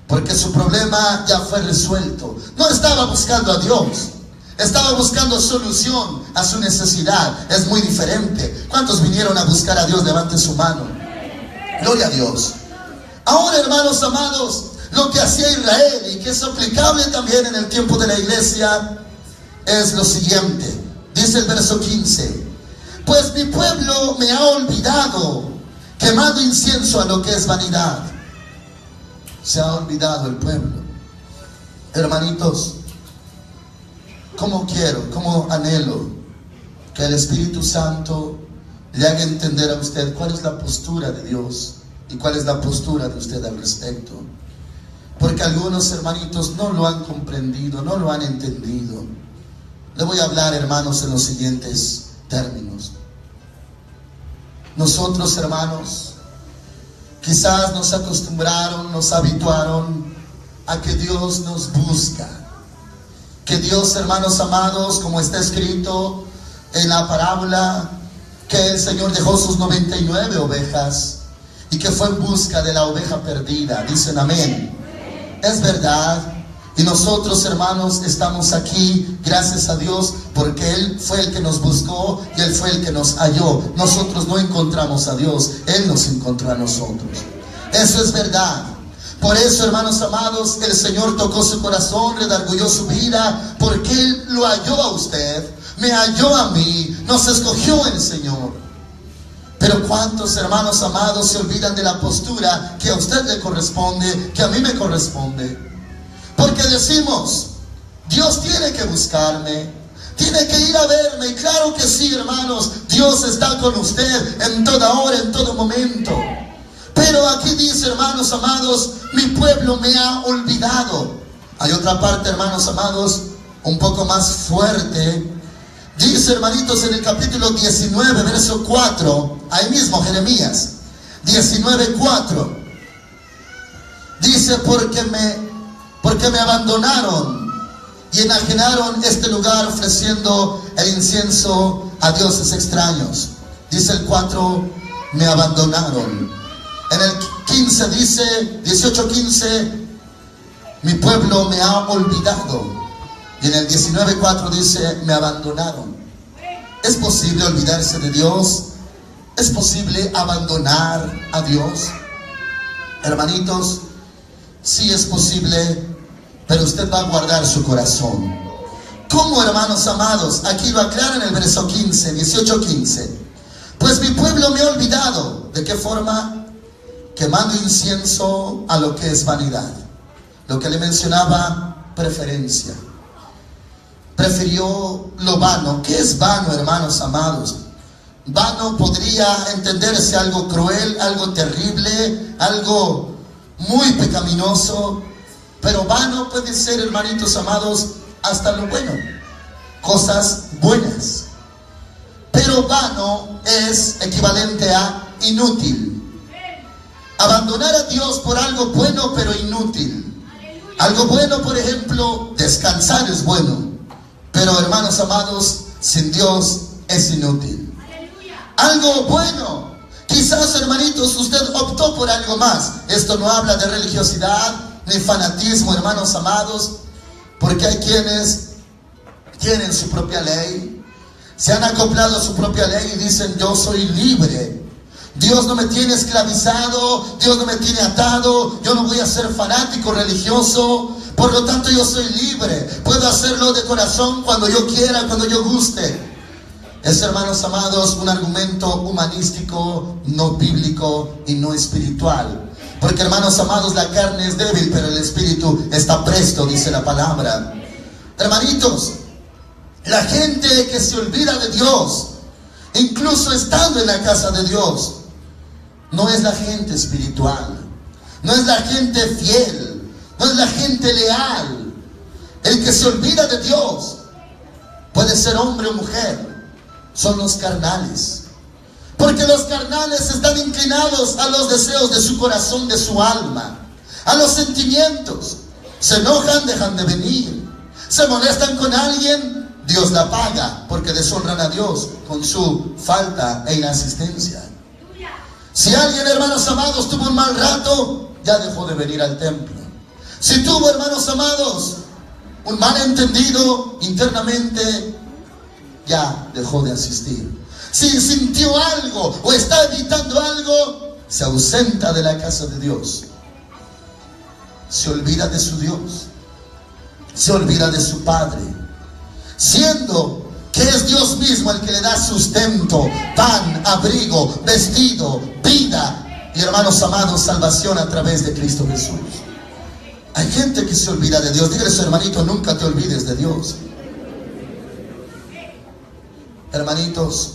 porque su problema ya fue resuelto. No estaba buscando a Dios, estaba buscando solución a su necesidad. Es muy diferente. ¿Cuántos vinieron a buscar a Dios? Levante su mano. Gloria a Dios. Ahora, hermanos amados, lo que hacía Israel y que es aplicable también en el tiempo de la iglesia es lo siguiente. Dice el verso 15: pues mi pueblo me ha olvidado, quemando incienso a lo que es vanidad. Se ha olvidado el pueblo. Hermanitos, ¿cómo quiero, cómo anhelo que el Espíritu Santo le haga entender a usted cuál es la postura de Dios y cuál es la postura de usted al respecto? Porque algunos hermanitos no lo han comprendido, no lo han entendido. Le voy a hablar, hermanos, en los siguientes términos. Nosotros, hermanos, quizás nos acostumbraron, nos habituaron a que Dios nos busca. Que Dios, hermanos amados, como está escrito en la parábola, que el Señor dejó sus 99 ovejas y que fue en busca de la oveja perdida. Dicen amén. Es verdad. Y nosotros, hermanos, estamos aquí, gracias a Dios, porque Él fue el que nos buscó y Él fue el que nos halló. Nosotros no encontramos a Dios, Él nos encontró a nosotros. Eso es verdad. Por eso, hermanos amados, el Señor tocó su corazón, redarguyó su vida, porque Él lo halló a usted, me halló a mí, nos escogió el Señor. Pero ¿cuántos, hermanos amados, se olvidan de la postura que a usted le corresponde, que a mí me corresponde? Porque decimos, Dios tiene que buscarme, tiene que ir a verme. Y claro que sí, hermanos, Dios está con usted en toda hora, en todo momento. Pero aquí dice, hermanos amados, mi pueblo me ha olvidado. Hay otra parte, hermanos amados, un poco más fuerte. Dice, hermanitos, en el capítulo 19, verso 4, ahí mismo, Jeremías 19:4, dice, porque me abandonaron y enajenaron este lugar ofreciendo el incienso a dioses extraños. Dice el 4, me abandonaron. En el 15 dice, 18:15, mi pueblo me ha olvidado. Y en el 19:4 dice, me abandonaron. ¿Es posible olvidarse de Dios? ¿Es posible abandonar a Dios? Hermanitos, sí es posible, pero usted va a guardar su corazón. ¿Cómo, hermanos amados? Aquí lo aclara en el verso 15, 18:15. Pues mi pueblo me ha olvidado. ¿De qué forma? Quemando incienso a lo que es vanidad. Lo que le mencionaba, preferencia. Prefirió lo vano. ¿Qué es vano, hermanos amados? Vano podría entenderse algo cruel, algo terrible, algo muy pecaminoso. Pero vano puede ser, hermanitos amados, hasta lo bueno, cosas buenas. Pero vano es equivalente a inútil. Abandonar a Dios por algo bueno pero inútil. Algo bueno, por ejemplo, descansar es bueno, pero, hermanos amados, sin Dios es inútil. Algo bueno, quizás, hermanitos, usted optó por algo más. Esto no habla de religiosidad ni fanatismo, hermanos amados, porque hay quienes tienen su propia ley, se han acoplado a su propia ley y dicen: yo soy libre. Dios no me tiene esclavizado, Dios no me tiene atado, yo no voy a ser fanático religioso, por lo tanto yo soy libre, puedo hacerlo de corazón cuando yo quiera, cuando yo guste. Es, hermanos amados, un argumento humanístico, no bíblico y no espiritual. Porque, hermanos amados, la carne es débil, pero el espíritu está presto, dice la palabra. Hermanitos, la gente que se olvida de Dios, incluso estando en la casa de Dios, no es la gente espiritual, no es la gente fiel, no es la gente leal. El que se olvida de Dios, puede ser hombre o mujer, son los carnales. Porque los carnales están inclinados a los deseos de su corazón, de su alma, a los sentimientos. Se enojan, dejan de venir. Se molestan con alguien, Dios la paga, porque deshonran a Dios con su falta e inasistencia. Si alguien, hermanos amados, tuvo un mal rato, ya dejó de venir al templo. Si tuvo, hermanos amados, un malentendido internamente, ya dejó de asistir. Si sintió algo o está evitando algo, se ausenta de la casa de Dios. Se olvida de su Dios, se olvida de su Padre, siendo que es Dios mismo el que le da sustento, pan, abrigo, vestido, vida y, hermanos amados, salvación a través de Cristo Jesús. Hay gente que se olvida de Dios. Dígale a su hermanito: nunca te olvides de Dios. Hermanitos,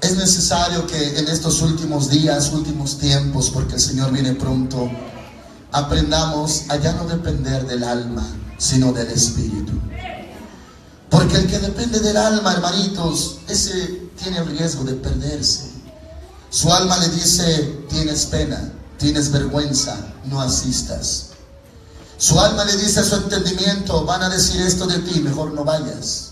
es necesario que en estos últimos días, últimos tiempos, porque el Señor viene pronto, aprendamos a ya no depender del alma, sino del espíritu. Porque el que depende del alma, hermanitos, ese tiene el riesgo de perderse. Su alma le dice: tienes pena, tienes vergüenza, no asistas. Su alma le dice a su entendimiento: van a decir esto de ti, mejor no vayas.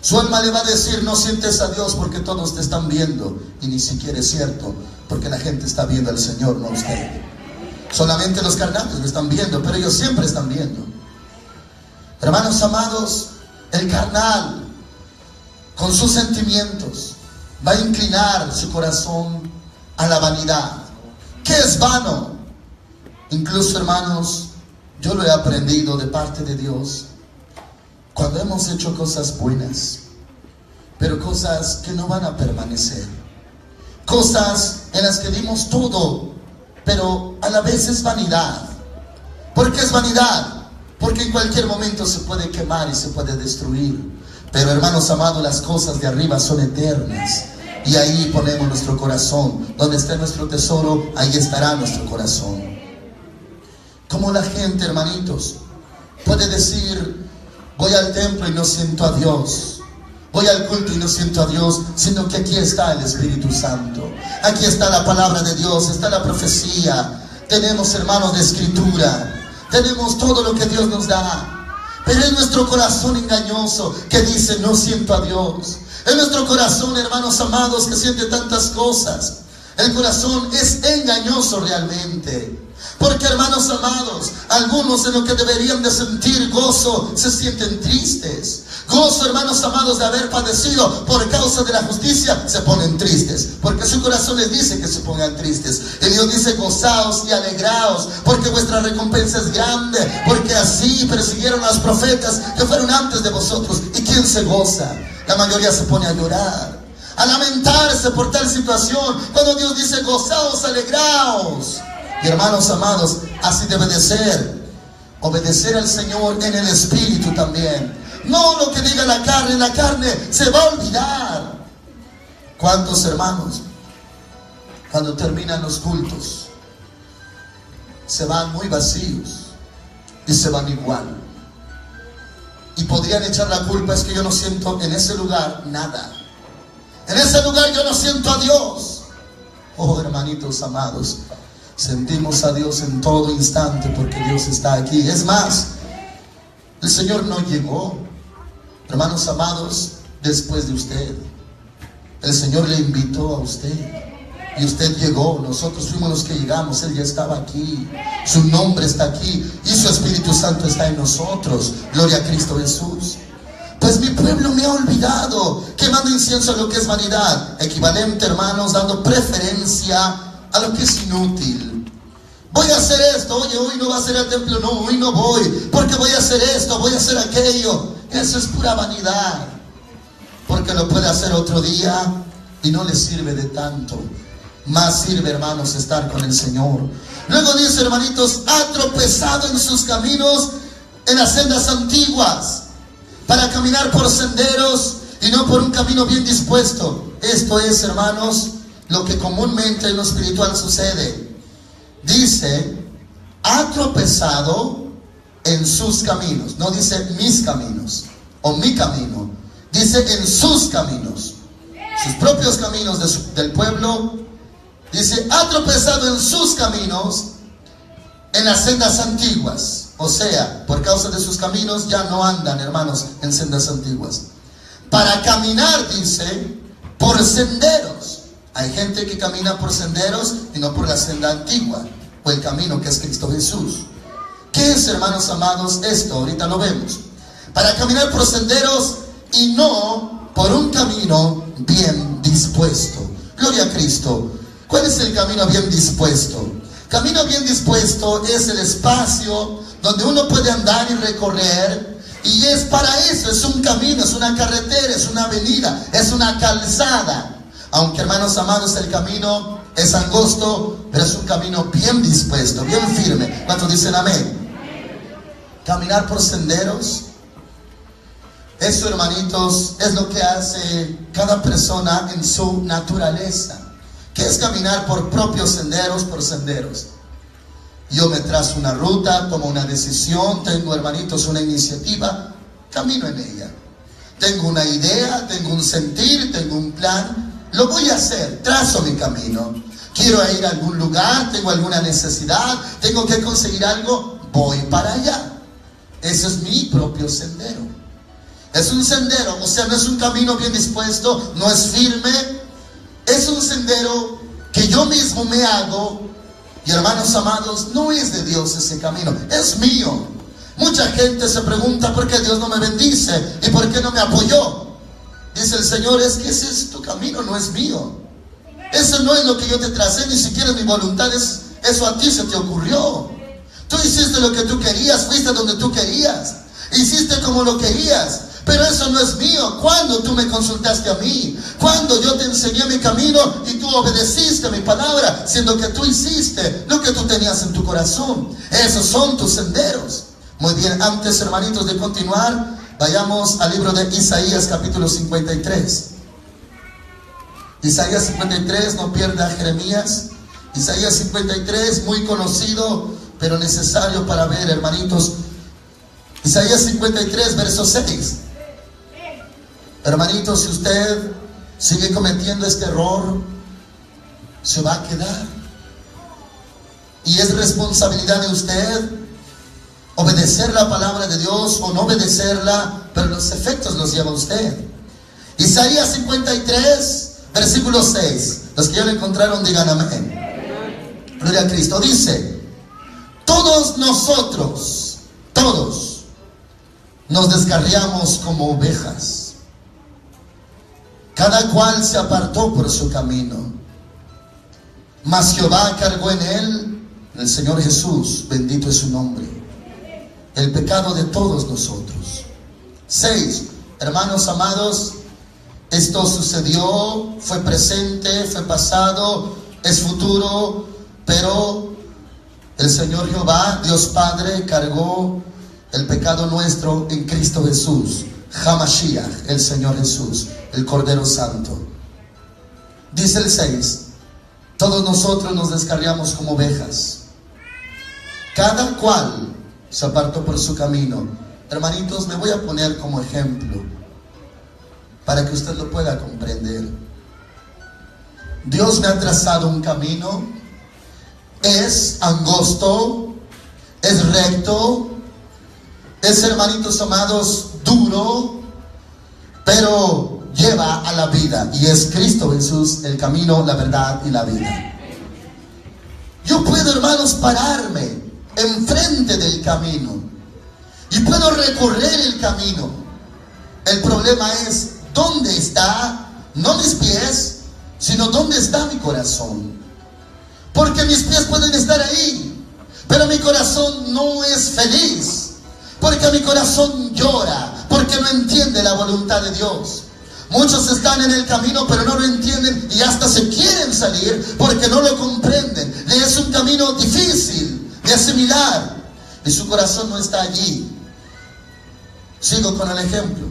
Su alma le va a decir: no sientes a Dios porque todos te están viendo. Y ni siquiera es cierto, porque la gente está viendo al Señor, no a usted. Solamente los carnales lo están viendo, pero ellos siempre están viendo. Hermanos amados, el carnal, con sus sentimientos, va a inclinar su corazón a la vanidad. ¿Qué es vano? Incluso, hermanos, yo lo he aprendido de parte de Dios. Cuando hemos hecho cosas buenas, pero cosas que no van a permanecer, cosas en las que dimos todo, pero a la vez es vanidad. ¿Por qué es vanidad? Porque en cualquier momento se puede quemar y se puede destruir. Pero, hermanos amados, las cosas de arriba son eternas, y ahí ponemos nuestro corazón. Donde esté nuestro tesoro, ahí estará nuestro corazón. Como la gente, hermanitos, puede decir: voy al templo y no siento a Dios, voy al culto y no siento a Dios, sino que aquí está el Espíritu Santo, aquí está la palabra de Dios, está la profecía, tenemos, hermanos, de escritura, tenemos todo lo que Dios nos da. Pero es nuestro corazón engañoso que dice: no siento a Dios. Es nuestro corazón, hermanos amados, que siente tantas cosas. El corazón es engañoso realmente. Porque, hermanos amados, algunos en lo que deberían de sentir gozo se sienten tristes. Gozo, hermanos amados, de haber padecido por causa de la justicia, se ponen tristes, porque su corazón les dice que se pongan tristes. Y Dios dice: gozaos y alegraos, porque vuestra recompensa es grande, porque así persiguieron a los profetas que fueron antes de vosotros. ¿Y quién se goza? La mayoría se pone a llorar, a lamentarse por tal situación, cuando Dios dice: gozaos, alegraos. Y, hermanos amados, así debe de ser. Obedecer al Señor en el Espíritu también. No lo que diga la carne se va a olvidar. ¿Cuántos hermanos, cuando terminan los cultos, se van muy vacíos y se van igual? Y podrían echar la culpa: es que yo no siento en ese lugar nada. En ese lugar yo no siento a Dios. Oh, hermanitos amados, sentimos a Dios en todo instante, porque Dios está aquí. Es más, el Señor no llegó, hermanos amados, después de usted. El Señor le invitó a usted y usted llegó. Nosotros fuimos los que llegamos. Él ya estaba aquí, su nombre está aquí y su Espíritu Santo está en nosotros. Gloria a Cristo Jesús. Pues mi pueblo me ha olvidado, quemando incienso a lo que es vanidad. Equivalente, hermanos, dando preferencia a lo que es inútil. Voy a hacer esto, oye, hoy no va a ser el templo, no, hoy no voy, porque voy a hacer esto, voy a hacer aquello. Eso es pura vanidad, porque lo puede hacer otro día y no le sirve de tanto. Más sirve, hermanos, estar con el Señor. Luego dice, hermanitos, ha tropezado en sus caminos, en las sendas antiguas, para caminar por senderos y no por un camino bien dispuesto. Esto es, hermanos, lo que comúnmente en lo espiritual sucede. Dice, ha tropezado en sus caminos. No dice mis caminos o mi camino. Dice en sus caminos. Sus propios caminos del pueblo. Dice, ha tropezado en sus caminos, en las sendas antiguas. O sea, por causa de sus caminos ya no andan, hermanos, en sendas antiguas. Para caminar, dice, por senderos. Hay gente que camina por senderos y no por la senda antigua, o el camino que es Cristo Jesús. ¿Qué es, hermanos amados, esto? Ahorita lo vemos. Para caminar por senderos y no por un camino bien dispuesto. Gloria a Cristo. ¿Cuál es el camino bien dispuesto? Camino bien dispuesto es el espacio donde uno puede andar y recorrer. Y es para eso, es un camino, es una carretera, es una avenida, es una calzada. Aunque, hermanos amados, el camino es angosto, pero es un camino bien dispuesto, bien firme. ¿Cuántos dicen amén? Caminar por senderos. Eso, hermanitos, es lo que hace cada persona en su naturaleza. ¿Qué es caminar por propios senderos, por senderos? Yo me trazo una ruta, tomo una decisión, tengo, hermanitos, una iniciativa, camino en ella. Tengo una idea, tengo un sentir, tengo un plan, lo voy a hacer, trazo mi camino. Quiero ir a algún lugar, tengo alguna necesidad, tengo que conseguir algo, voy para allá. Ese es mi propio sendero. Es un sendero, o sea, no es un camino bien dispuesto, no es firme. Es un sendero que yo mismo me hago. Y, hermanos amados, no es de Dios ese camino, es mío. Mucha gente se pregunta por qué Dios no me bendice y por qué no me apoyó. Dice el Señor, es que ese es tu camino, no es mío. Eso no es lo que yo te tracé, ni siquiera mi voluntad, eso a ti se te ocurrió. Tú hiciste lo que tú querías, fuiste donde tú querías, hiciste como lo querías. Pero eso no es mío. ¿Cuándo tú me consultaste a mí? ¿Cuándo yo te enseñé mi camino y tú obedeciste mi palabra? Siendo que tú hiciste lo que tú tenías en tu corazón. Esos son tus senderos. Muy bien, antes, hermanitos, de continuar, vayamos al libro de Isaías capítulo 53. Isaías 53, no pierda Jeremías. Isaías 53, muy conocido, pero necesario para ver, hermanitos. Isaías 53, verso 6. Hermanitos, si usted sigue cometiendo este error, se va a quedar. Y es responsabilidad de usted obedecer la palabra de Dios o no obedecerla, pero los efectos los lleva usted. Isaías 53, versículo 6. Los que ya lo encontraron, digan amén. Gloria a Cristo. Dice, todos nosotros, todos, nos descarriamos como ovejas. Cada cual se apartó por su camino. Mas Jehová cargó en él, el Señor Jesús, bendito es su nombre, el pecado de todos nosotros. 6. Hermanos amados, esto sucedió, fue presente, fue pasado, es futuro, pero el Señor Jehová, Dios Padre, cargó el pecado nuestro en Cristo Jesús. Hamashiach, el Señor Jesús, el Cordero Santo. Dice el 6, todos nosotros nos descarriamos como ovejas. Cada cual se apartó por su camino. Hermanitos, me voy a poner como ejemplo para que usted lo pueda comprender. Dios me ha trazado un camino. Es angosto, es recto, es, hermanitos amados, duro, pero lleva a la vida. Y es Cristo Jesús el camino, la verdad y la vida. Yo puedo, hermanos, pararme enfrente del camino y puedo recorrer el camino. El problema es, ¿dónde está? No mis pies, sino ¿dónde está mi corazón? Porque mis pies pueden estar ahí, pero mi corazón no es feliz. Porque mi corazón llora, porque no entiende la voluntad de Dios. Muchos están en el camino, pero no lo entienden y hasta se quieren salir porque no lo comprenden. Es un camino difícil de asimilar y su corazón no está allí. Sigo con el ejemplo.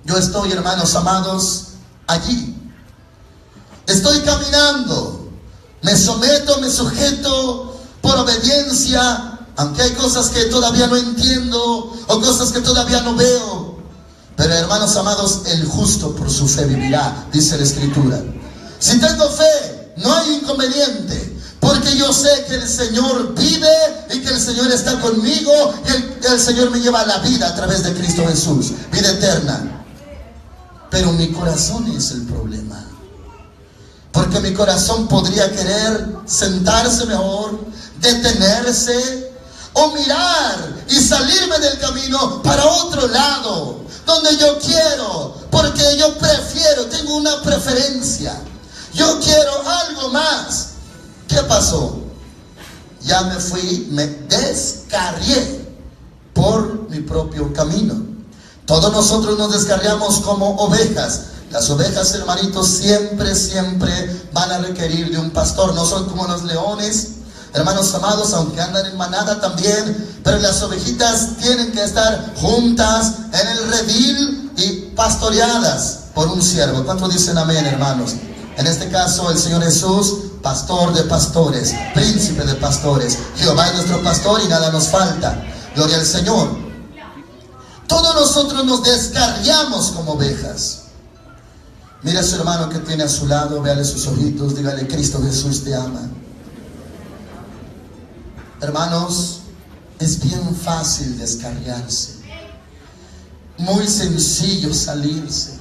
Yo estoy, hermanos amados, allí. Estoy caminando. Me someto, me sujeto por obediencia, aunque hay cosas que todavía no entiendo o cosas que todavía no veo. Pero, hermanos amados, el justo por su fe vivirá, dice la Escritura. Si tengo fe, no hay inconveniente, porque yo sé que el Señor vive y que el Señor está conmigo y el Señor me lleva a la vida a través de Cristo Jesús, vida eterna. Pero mi corazón es el problema. Porque mi corazón podría querer sentarse mejor, detenerse o mirar y salirme del camino para otro lado, donde yo quiero, porque yo prefiero, tengo una preferencia. Yo quiero algo más. ¿Qué pasó? Ya me fui, me descarrié por mi propio camino. Todos nosotros nos descarriamos como ovejas. Las ovejas, hermanitos, siempre van a requerir de un pastor. No son como los leones, hermanos amados, aunque andan en manada también. Pero las ovejitas tienen que estar juntas en el redil y pastoreadas por un siervo. ¿Cuántos dicen amén, hermanos? En este caso, el Señor Jesús, pastor de pastores, príncipe de pastores. Jehová es nuestro pastor y nada nos falta. Gloria al Señor. Todos nosotros nos descarriamos como ovejas. Mira a su hermano que tiene a su lado, véale sus ojitos, dígale: Cristo Jesús te ama. Hermanos, es bien fácil descarriarse, muy sencillo salirse,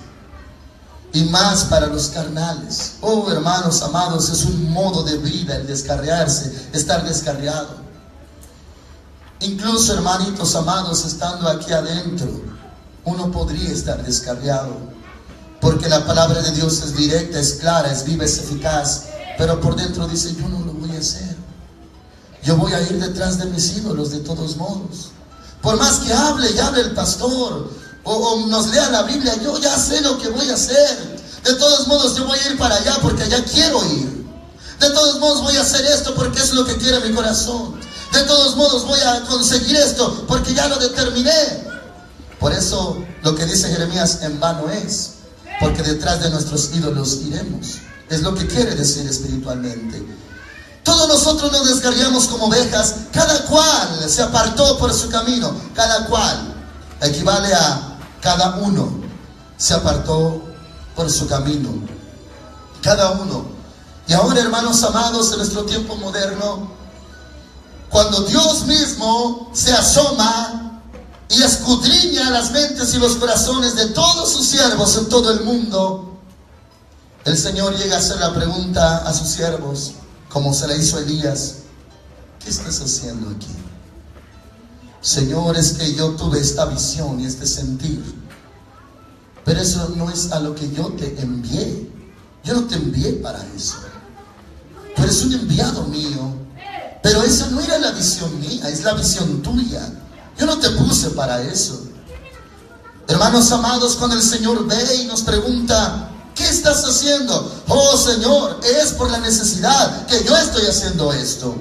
y más para los carnales. Oh, hermanos amados, es un modo de vida el descarriarse, estar descarriado. Incluso, hermanitos amados, estando aquí adentro, uno podría estar descarriado, porque la palabra de Dios es directa, es clara, es viva, es eficaz. Pero por dentro dice: yo no lo voy a hacer. Yo voy a ir detrás de mis ídolos de todos modos. Por más que hable y hable el pastor o nos lea la Biblia, yo ya sé lo que voy a hacer. De todos modos yo voy a ir para allá porque allá quiero ir. De todos modos voy a hacer esto porque es lo que quiere mi corazón. De todos modos voy a conseguir esto porque ya lo determiné. Por eso lo que dice Jeremías: en vano es, porque detrás de nuestros ídolos iremos. Es lo que quiere decir espiritualmente. Todos nosotros nos descarriamos como ovejas. Cada cual se apartó por su camino. Cada cual equivale a cada uno se apartó por su camino. Cada uno. Y ahora, hermanos amados, en nuestro tiempo moderno, cuando Dios mismo se asoma y escudriña las mentes y los corazones de todos sus siervos en todo el mundo, el Señor llega a hacer la pregunta a sus siervos, como se le hizo a Elías: ¿qué estás haciendo aquí? Señor, es que yo tuve esta visión y este sentir, pero eso no es a lo que yo te envié. Yo no te envié para eso. Tú eres un enviado mío, pero esa no era la visión mía, es la visión tuya. Yo no te puse para eso. Hermanos amados, cuando el Señor ve y nos pregunta: ¿qué estás haciendo? Oh, Señor, es por la necesidad que yo estoy haciendo esto.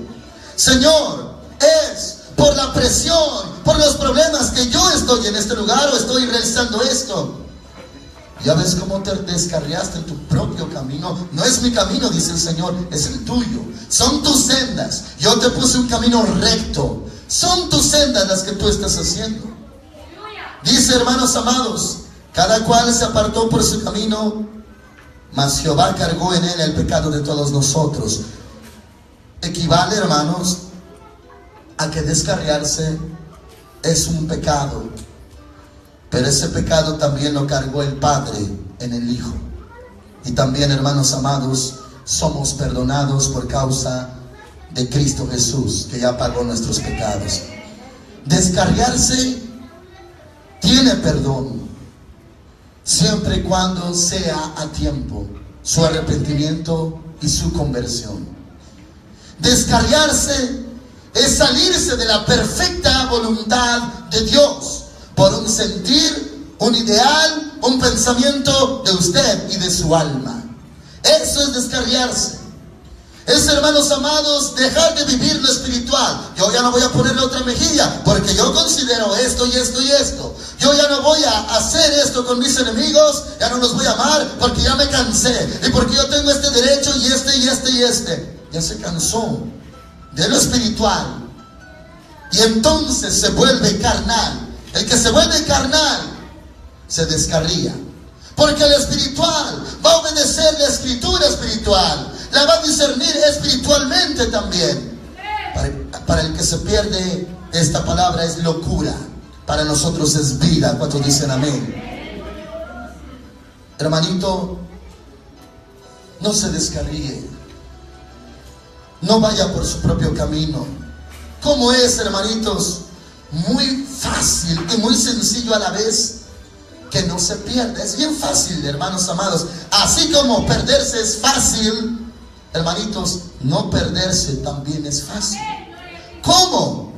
Señor, es por la presión, por los problemas que yo estoy en este lugar o estoy realizando esto. Ya ves cómo te descarriaste en tu propio camino. No es mi camino, dice el Señor, es el tuyo. Son tus sendas. Yo te puse un camino recto. Son tus sendas las que tú estás haciendo. Dice, hermanos amados, cada cual se apartó por su camino, mas Jehová cargó en él el pecado de todos nosotros. Equivale, hermanos, a que descarriarse es un pecado. Pero ese pecado también lo cargó el Padre en el Hijo. Y también, hermanos amados, somos perdonados por causa de Cristo Jesús, que ya pagó nuestros pecados. Descarriarse tiene perdón. siempre y cuando sea a tiempo su arrepentimiento y su conversión. Descarriarse es salirse de la perfecta voluntad de Dios por un sentir, un ideal, un pensamiento de usted y de su alma. Eso es descarriarse. Es, hermanos amados, dejar de vivir lo espiritual. Yo ya no voy a ponerle otra mejilla porque yo considero esto y esto y esto. Yo ya no voy a hacer esto con mis enemigos, ya no los voy a amar porque ya me cansé y porque yo tengo este derecho y este y este y este. Ya se cansó de lo espiritual y entonces se vuelve carnal. El que se vuelve carnal se descarría, porque el espiritual va a obedecer la escritura espiritual, la va a discernir espiritualmente también. Para el que se pierde, esta palabra es locura, para nosotros es vida. ¿Cuántos dicen amén? Hermanito, no se descarríe, no vaya por su propio camino. ¿Cómo es, hermanitos? Muy fácil y muy sencillo a la vez que no se pierda. Es bien fácil, hermanos amados. Así como perderse es fácil, hermanitos, no perderse también es fácil. ¿Cómo?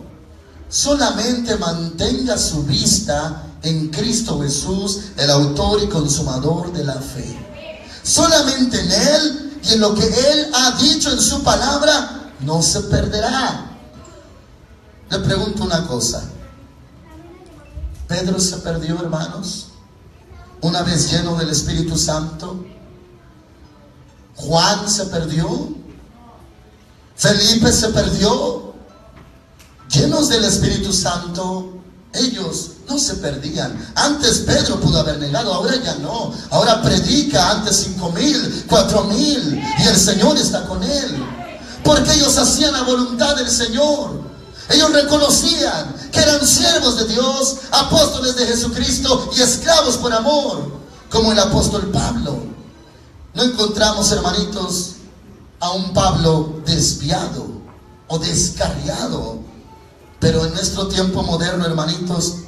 Solamente mantenga su vista en Cristo Jesús, el autor y consumador de la fe. Solamente en Él y en lo que Él ha dicho en su palabra, no se perderá. Le pregunto una cosa. ¿Pedro se perdió, hermanos, una vez lleno del Espíritu Santo? ¿Juan se perdió? ¿Felipe se perdió? Llenos del Espíritu Santo, ellos no se perdían. Antes Pedro pudo haber negado, ahora ya no. Ahora predica, antes 5,000, 4,000, y el Señor está con él, porque ellos hacían la voluntad del Señor. Ellos reconocían que eran siervos de Dios, apóstoles de Jesucristo y esclavos por amor, como el apóstol Pablo. No encontramos, hermanitos, a un Pablo desviado o descarriado, pero en nuestro tiempo moderno, hermanitos,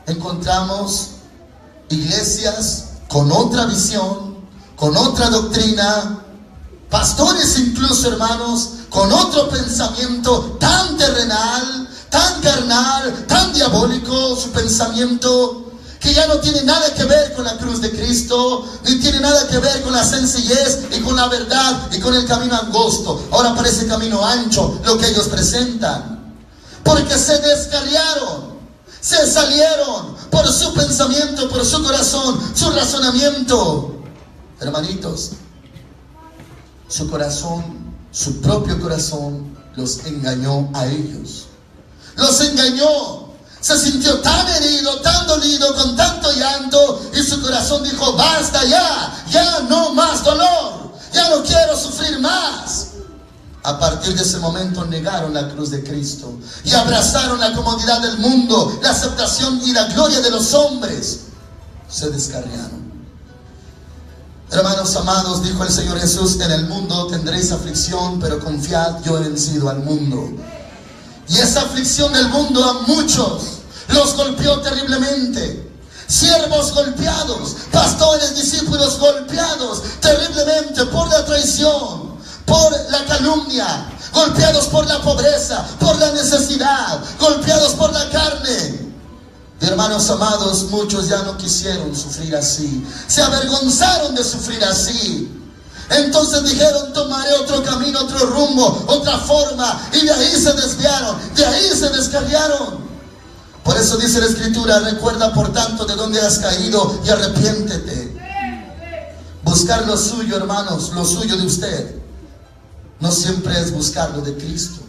encontramos iglesias con otra visión, con otra doctrina, pastores incluso, hermanos, con otro pensamiento tan terrenal, tan carnal, tan diabólico su pensamiento, que ya no tiene nada que ver con la cruz de Cristo, ni tiene nada que ver con la sencillez y con la verdad y con el camino angosto. Ahora parece camino ancho lo que ellos presentan, porque se descarriaron, se salieron por su pensamiento, por su corazón, su razonamiento. Hermanitos, su corazón, su propio corazón los engañó a ellos. Los engañó. Se sintió tan herido, tan dolido, con tanto llanto, y su corazón dijo: basta ya, ya no más dolor, ya no quiero sufrir más. A partir de ese momento negaron la cruz de Cristo y abrazaron la comodidad del mundo, la aceptación y la gloria de los hombres. Se descarriaron. Hermanos amados, dijo el Señor Jesús: en el mundo tendréis aflicción, pero confiad, yo he vencido al mundo. Y esa aflicción del mundo a muchos los golpeó terriblemente. Siervos golpeados, pastores, discípulos golpeados terriblemente por la traición, por la calumnia, golpeados por la pobreza, por la necesidad, golpeados por la carne. Hermanos amados, muchos ya no quisieron sufrir así, se avergonzaron de sufrir así. Entonces dijeron: tomaré otro camino, otro rumbo, otra forma, y de ahí se desviaron, de ahí se descarriaron. Por eso dice la Escritura: recuerda por tanto de dónde has caído y arrepiéntete. Buscar lo suyo, hermanos, lo suyo de usted, no siempre es buscar lo de Cristo.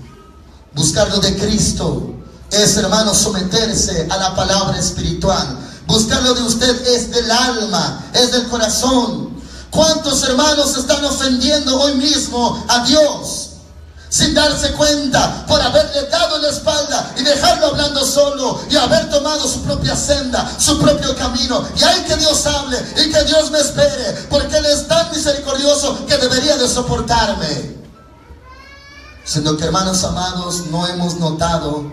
Buscar lo de Cristo es, hermanos, someterse a la palabra espiritual. Buscar lo de usted es del alma, es del corazón. ¿Cuántos hermanos están ofendiendo hoy mismo a Dios sin darse cuenta, por haberle dado la espalda y dejarlo hablando solo y haber tomado su propia senda, su propio camino? Y hay que Dios hable y que Dios me espere, porque Él es tan misericordioso que debería de soportarme. Siendo que, hermanos amados, no hemos notado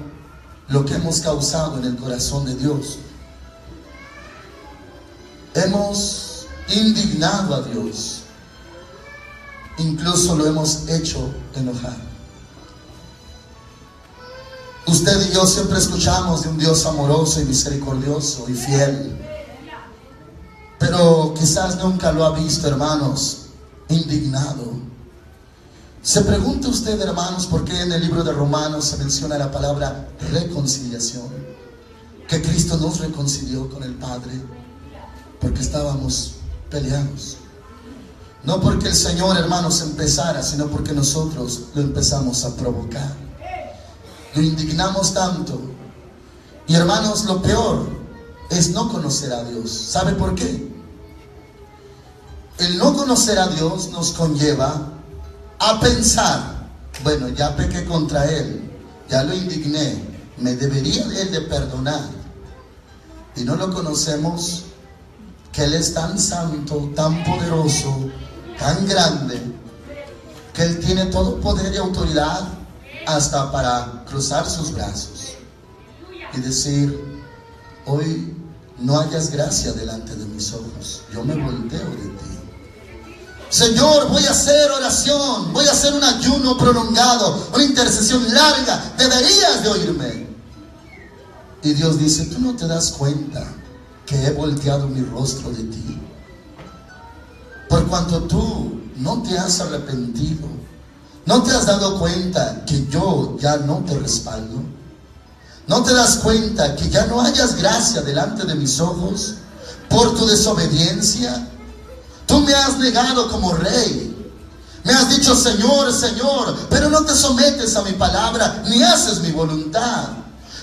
lo que hemos causado en el corazón de Dios. hemos indignado a Dios, incluso lo hemos hecho enojar. Usted y yo siempre escuchamos de un Dios amoroso y misericordioso y fiel, pero quizás nunca lo ha visto, hermanos, indignado. Se pregunta usted, hermanos, por qué en el libro de Romanos se menciona la palabra reconciliación, que Cristo nos reconcilió con el Padre, porque estábamos peleados. No porque el Señor, hermanos, empezara, sino porque nosotros lo empezamos a provocar. Lo indignamos tanto. Y hermanos, lo peor es no conocer a Dios. ¿Sabe por qué? El no conocer a Dios nos conlleva a pensar: bueno, ya pequé contra Él, ya lo indigné, me debería Él de perdonar. Y no lo conocemos, que Él es tan santo, tan poderoso, tan grande, que Él tiene todo poder y autoridad hasta para cruzar sus brazos y decir: hoy no hayas gracia delante de mis ojos, yo me volteo de ti. Señor, voy a hacer oración, voy a hacer un ayuno prolongado, una intercesión larga, deberías de oírme. Y Dios dice: tú no te das cuenta que he volteado mi rostro de ti, por cuanto tú no te has arrepentido, no te has dado cuenta que yo ya no te respaldo, no te das cuenta que ya no hayas gracia delante de mis ojos por tu desobediencia. Tú me has negado como rey, me has dicho Señor, Señor, pero no te sometes a mi palabra ni haces mi voluntad.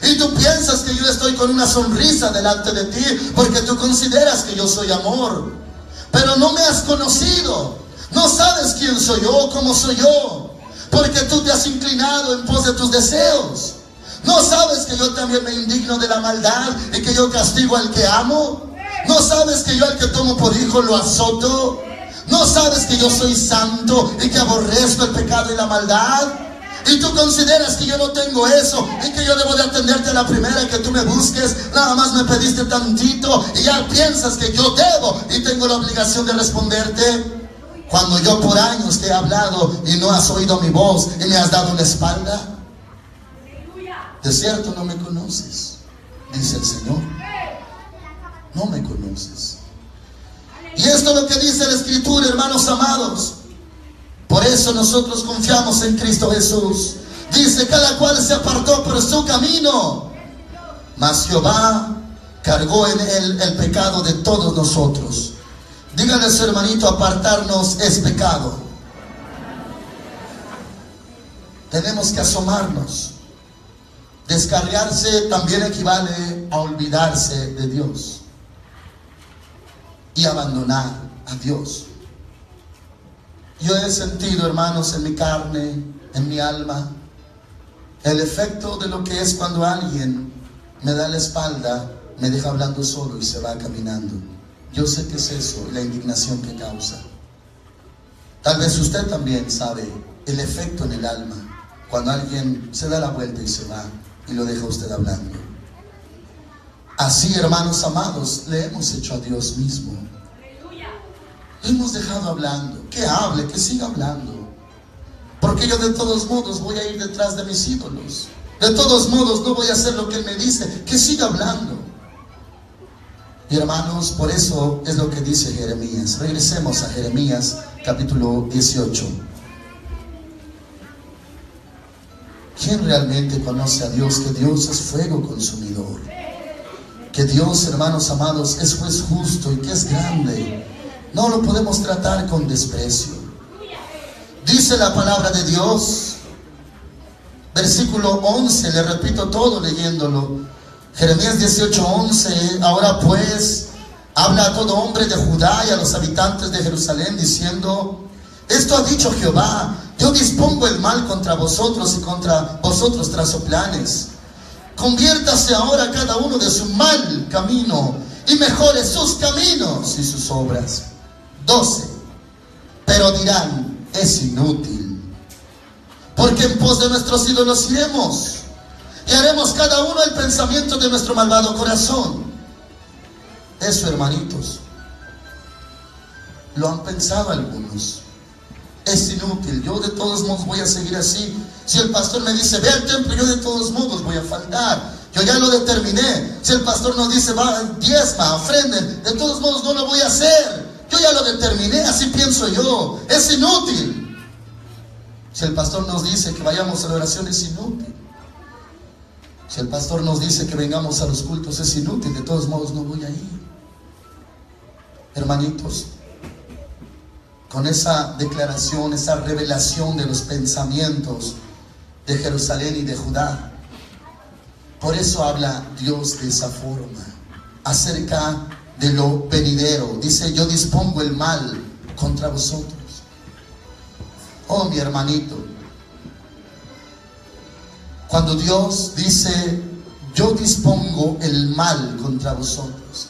Y tú piensas que yo estoy con una sonrisa delante de ti porque tú consideras que yo soy amor, pero no me has conocido, no sabes quién soy yo, cómo soy yo, porque tú te has inclinado en pos de tus deseos. No sabes que yo también me indigno de la maldad y que yo castigo al que amo. ¿No sabes que yo al que tomo por hijo lo azoto? ¿No sabes que yo soy santo y que aborrezco el pecado y la maldad? Y tú consideras que yo no tengo eso y que yo debo de atenderte a la primera que tú me busques. Nada más me pediste tantito y ya piensas que yo debo y tengo la obligación de responderte, cuando yo por años te he hablado y no has oído mi voz y me has dado la espalda. De cierto no me conoces, dice el Señor. No me conoces. Y esto es lo que dice la Escritura, hermanos amados. Por eso nosotros confiamos en Cristo Jesús. Dice: cada cual se apartó por su camino, mas Jehová cargó en él el pecado de todos nosotros. Dígale a su hermanito: apartarnos es pecado. Tenemos que asomarnos. Descarriarse también equivale a olvidarse de Dios y abandonar a Dios. Yo he sentido, hermanos, en mi carne, en mi alma, el efecto de lo que es cuando alguien me da la espalda, me deja hablando solo y se va caminando. Yo sé que es eso, la indignación que causa. Tal vez usted también sabe el efecto en el alma, cuando alguien se da la vuelta y se va y lo deja usted hablando. Así, hermanos amados, le hemos hecho a Dios mismo. Le hemos dejado hablando. Que hable, que siga hablando. Porque yo de todos modos voy a ir detrás de mis ídolos. De todos modos no voy a hacer lo que Él me dice. Que siga hablando. Y hermanos, por eso es lo que dice Jeremías. Regresemos a Jeremías capítulo 18. ¿Quién realmente conoce a Dios? Que Dios es fuego consumidor. Que Dios, hermanos amados, es juez justo y que es grande. No lo podemos tratar con desprecio. Dice la palabra de Dios, versículo 11, le repito todo leyéndolo. Jeremías 18:11. Ahora pues, habla a todo hombre de Judá y a los habitantes de Jerusalén, diciendo: esto ha dicho Jehová, yo dispongo el mal contra vosotros y contra vosotros trazo planes. Conviértase ahora cada uno de su mal camino y mejore sus caminos y sus obras. 12. Pero dirán: es inútil, porque en pos de nuestros ídolos iremos y haremos cada uno el pensamiento de nuestro malvado corazón. Eso, hermanitos, Lo han pensado algunos. Es inútil, yo de todos modos voy a seguir así. Si el pastor me dice, ve al templo, yo de todos modos voy a faltar. Yo ya lo determiné. Si el pastor nos dice, va, diezma, ofrenden, de todos modos no lo voy a hacer. Yo ya lo determiné, así pienso yo. Es inútil. Si el pastor nos dice que vayamos a la oración, es inútil. Si el pastor nos dice que vengamos a los cultos, es inútil. De todos modos no voy a ir. Hermanitos, con esa declaración, esa revelación de los pensamientos de Jerusalén y de Judá, por eso habla Dios de esa forma, acerca de lo venidero. Dice, yo dispongo el mal contra vosotros. Oh, mi hermanito, cuando Dios dice, yo dispongo el mal contra vosotros,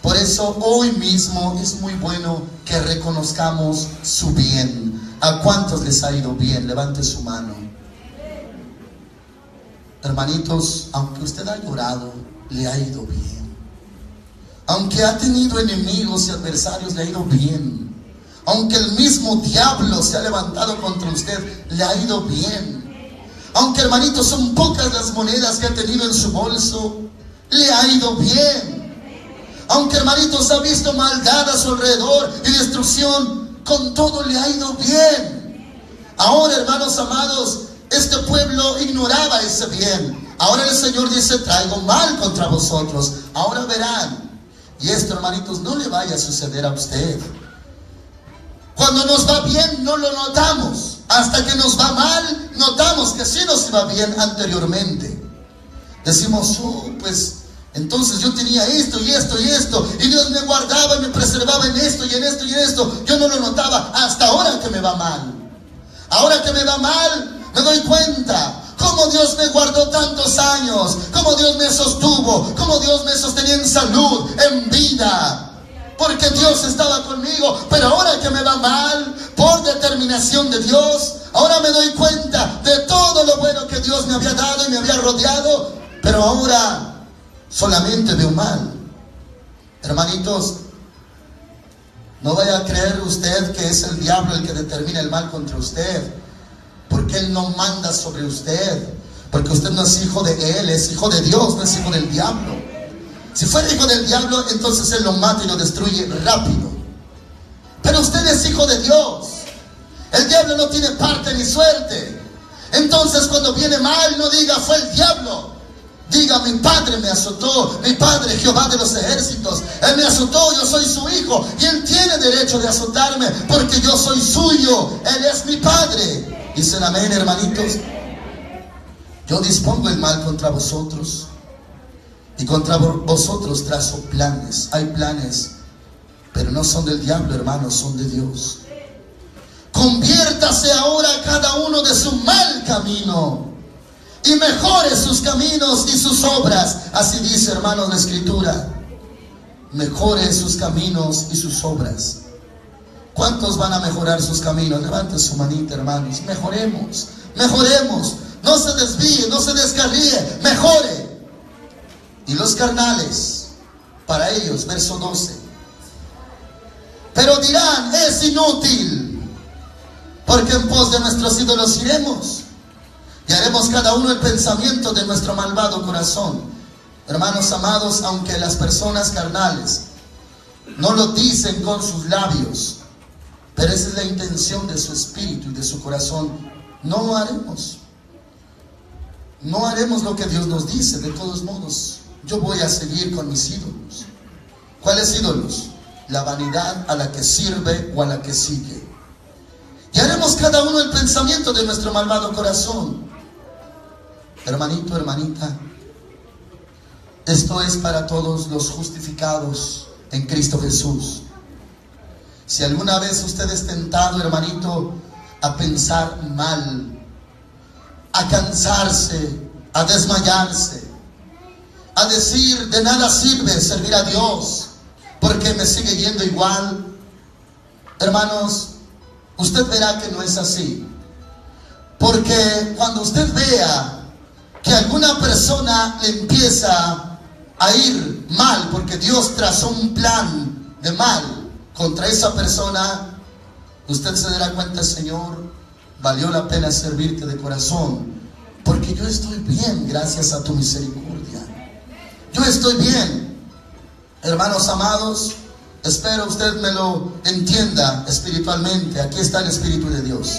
por eso hoy mismo es muy bueno que reconozcamos su bien. ¿A cuántos les ha ido bien? Levante su mano. Hermanitos, aunque usted ha llorado, le ha ido bien. Aunque ha tenido enemigos y adversarios, le ha ido bien. Aunque el mismo diablo se ha levantado contra usted, le ha ido bien. Aunque, hermanitos, son pocas las monedas que ha tenido en su bolso, le ha ido bien. Aunque, hermanitos, ha visto maldad a su alrededor y destrucción, con todo le ha ido bien. Ahora, hermanos amados, este pueblo ignoraba ese bien. Ahora el Señor dice, traigo mal contra vosotros. Ahora verán. Y esto, hermanitos, no le vaya a suceder a usted. Cuando nos va bien no lo notamos. Hasta que nos va mal, notamos que sí nos iba bien anteriormente. Decimos, pues entonces yo tenía esto y esto y esto, y Dios me guardaba y me preservaba en esto y en esto y en esto. Yo no lo notaba hasta ahora que me va mal. Ahora que me va mal, me doy cuenta cómo Dios me guardó tantos años, cómo Dios me sostuvo, cómo Dios me sostenía en salud, en vida, porque Dios estaba conmigo. Pero ahora que me va mal, por determinación de Dios, ahora me doy cuenta de todo lo bueno que Dios me había dado y me había rodeado, pero ahora solamente veo mal. Hermanitos, no vaya a creer usted que es el diablo el que determina el mal contra usted, porque Él no manda sobre usted, porque usted no es hijo de Él, es hijo de Dios, no es hijo del diablo. Si fuera hijo del diablo, entonces Él lo mata y lo destruye rápido. Pero usted es hijo de Dios. El diablo no tiene parte ni suerte. Entonces cuando viene mal, no diga fue el diablo. Diga, mi padre me azotó, mi padre Jehová de los ejércitos, Él me azotó, yo soy su hijo, y Él tiene derecho de azotarme, porque yo soy suyo, Él es mi padre. Dicen amén, hermanitos. Yo dispongo el mal contra vosotros, y contra vosotros trazo planes. Hay planes, pero no son del diablo, hermanos, son de Dios. Conviértase ahora cada uno de su mal camino y mejore sus caminos y sus obras. Así dice, hermanos, la Escritura. Mejore sus caminos y sus obras. ¿Cuántos van a mejorar sus caminos? Levanten su manita, hermanos. Mejoremos, mejoremos. No se desvíe, no se descarríe, mejore. Y los carnales, para ellos, verso 12. Pero dirán, es inútil, porque en pos de nuestros ídolos iremos, y haremos cada uno el pensamiento de nuestro malvado corazón. Hermanos amados, aunque las personas carnales no lo dicen con sus labios, pero esa es la intención de su espíritu y de su corazón, no lo haremos. No haremos lo que Dios nos dice. De todos modos, yo voy a seguir con mis ídolos. ¿Cuáles ídolos? La vanidad a la que sirve o a la que sigue. Y haremos cada uno el pensamiento de nuestro malvado corazón. Hermanito, hermanita, esto es para todos los justificados en Cristo Jesús. Si alguna vez usted es tentado, hermanito, a pensar mal, a cansarse, a desmayarse, a decir, de nada sirve servir a Dios, porque me sigue yendo igual, hermanos, usted verá que no es así. Porque cuando usted vea que alguna persona le empieza a ir mal, porque Dios trazó un plan de mal contra esa persona, usted se dará cuenta: Señor, valió la pena servirte de corazón, porque yo estoy bien gracias a tu misericordia. Yo estoy bien. Hermanos amados, espero usted me lo entienda espiritualmente. Aquí está el Espíritu de Dios.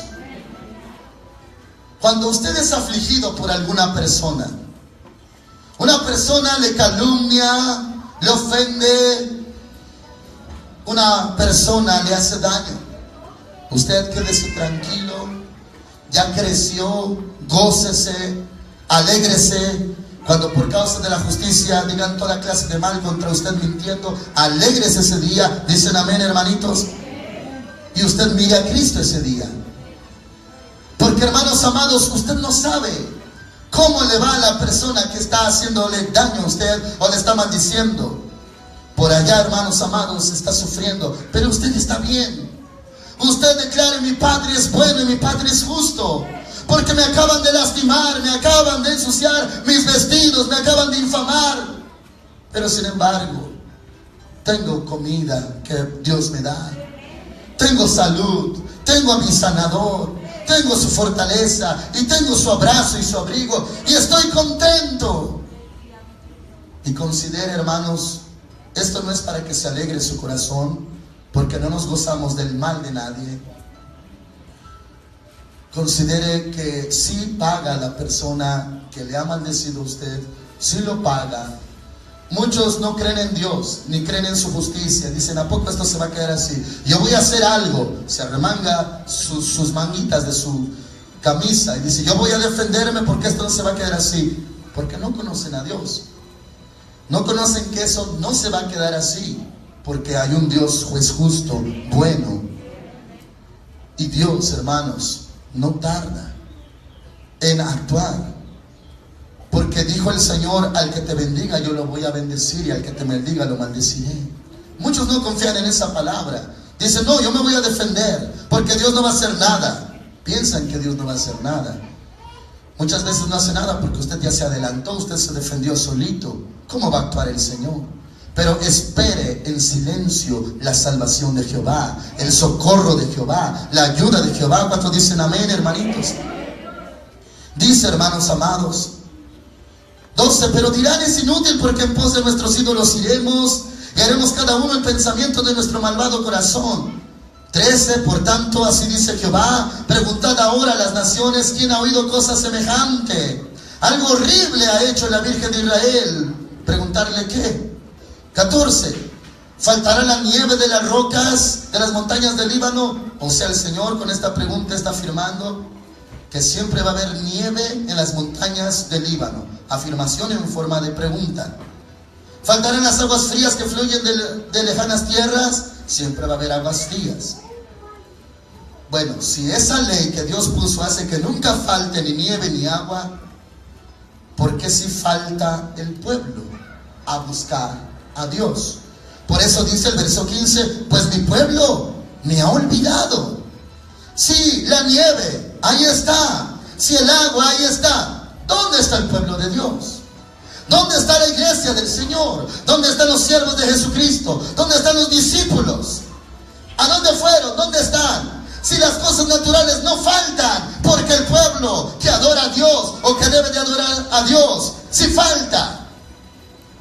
Cuando usted es afligido por alguna persona, una persona le calumnia, le ofende, una persona le hace daño, usted quédese tranquilo, ya creció, gócese, alégrese. Cuando por causa de la justicia digan toda clase de mal contra usted mintiendo, alégrese ese día. Dicen amén, hermanitos. Y usted mire a Cristo ese día. Porque, hermanos amados, usted no sabe cómo le va a la persona que está haciéndole daño a usted o le está maldiciendo. Por allá, hermanos amados, está sufriendo, pero usted está bien. Usted declare: mi Padre es bueno y mi Padre es justo, porque me acaban de lastimar, me acaban de ensuciar mis vestidos, me acaban de infamar, pero sin embargo tengo comida que Dios me da, tengo salud, tengo a mi sanador, tengo su fortaleza y tengo su abrazo y su abrigo, y estoy contento. Y considere, hermanos, esto no es para que se alegre su corazón, porque no nos gozamos del mal de nadie. Considere que sí paga la persona que le ha maldecido a usted, sí lo paga. Muchos no creen en Dios, ni creen en su justicia. Dicen: ¿a poco esto se va a quedar así? Yo voy a hacer algo. Se arremanga sus manguitas de su camisa y dice: yo voy a defenderme porque esto no se va a quedar así. Porque no conocen a Dios. No conocen que eso no se va a quedar así, porque hay un Dios juez justo, bueno. Y Dios, hermanos, no tarda en actuar, porque dijo el Señor: al que te bendiga yo lo voy a bendecir, y al que te maldiga lo maldeciré. Muchos no confían en esa palabra. Dicen: no, yo me voy a defender porque Dios no va a hacer nada. Piensan que Dios no va a hacer nada. Muchas veces no hace nada porque usted ya se adelantó, usted se defendió solito. ¿Cómo va a actuar el Señor? Pero espere en silencio la salvación de Jehová, el socorro de Jehová, la ayuda de Jehová. ¿Cuántos dicen amén, hermanitos? Dice, hermanos amados, 12: pero dirán: es inútil, porque en pos de nuestros ídolos iremos, y haremos cada uno el pensamiento de nuestro malvado corazón. 13: por tanto, así dice Jehová: preguntad ahora a las naciones, ¿quién ha oído cosa semejante? Algo horrible ha hecho la Virgen de Israel. ¿Preguntarle qué? 14: ¿faltará la nieve de las rocas de las montañas del Líbano? O sea, el Señor con esta pregunta está afirmando que siempre va a haber nieve en las montañas del Líbano. Afirmación en forma de pregunta. ¿Faltarán las aguas frías que fluyen de lejanas tierras? Siempre va a haber aguas frías. Bueno, si esa ley que Dios puso hace que nunca falte ni nieve ni agua, ¿por qué si falta el pueblo a buscar a Dios? Por eso dice el verso 15: pues mi pueblo me ha olvidado. Sí, la nieve, ahí está. Si el agua, ahí está. ¿Dónde está el pueblo de Dios? ¿Dónde está la iglesia del Señor? ¿Dónde están los siervos de Jesucristo? ¿Dónde están los discípulos? ¿A dónde fueron? ¿Dónde están? Si las cosas naturales no faltan, porque el pueblo que adora a Dios o que debe de adorar a Dios, si falta.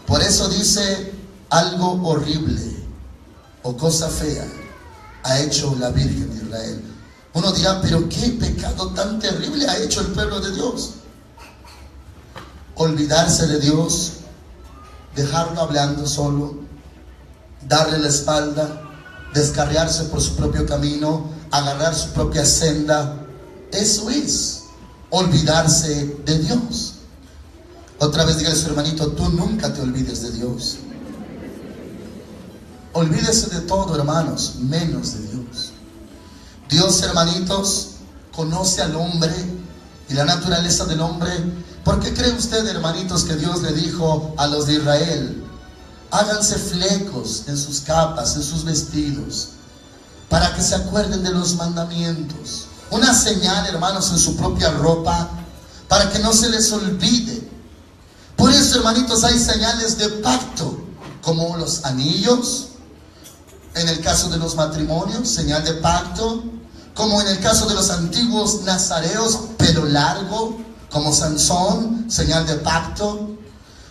Por eso dice: algo horrible o cosa fea ha hecho la Virgen de Israel. Uno dirá: pero qué pecado tan terrible ha hecho el pueblo de Dios. Olvidarse de Dios, dejarlo hablando solo, darle la espalda, descarriarse por su propio camino, agarrar su propia senda. Eso es olvidarse de Dios. Otra vez dígale a su hermanito: tú nunca te olvides de Dios. Olvídese de todo, hermanos, menos de Dios. Dios, hermanitos, conoce al hombre y la naturaleza del hombre. ¿Por qué cree usted, hermanitos, que Dios le dijo a los de Israel: háganse flecos en sus capas, en sus vestidos, para que se acuerden de los mandamientos? Una señal, hermanos, en su propia ropa, para que no se les olvide. Por eso, hermanitos, hay señales de pacto, como los anillos, en el caso de los matrimonios, señal de pacto, como en el caso de los antiguos nazareos, pelo largo, como Sansón, señal de pacto.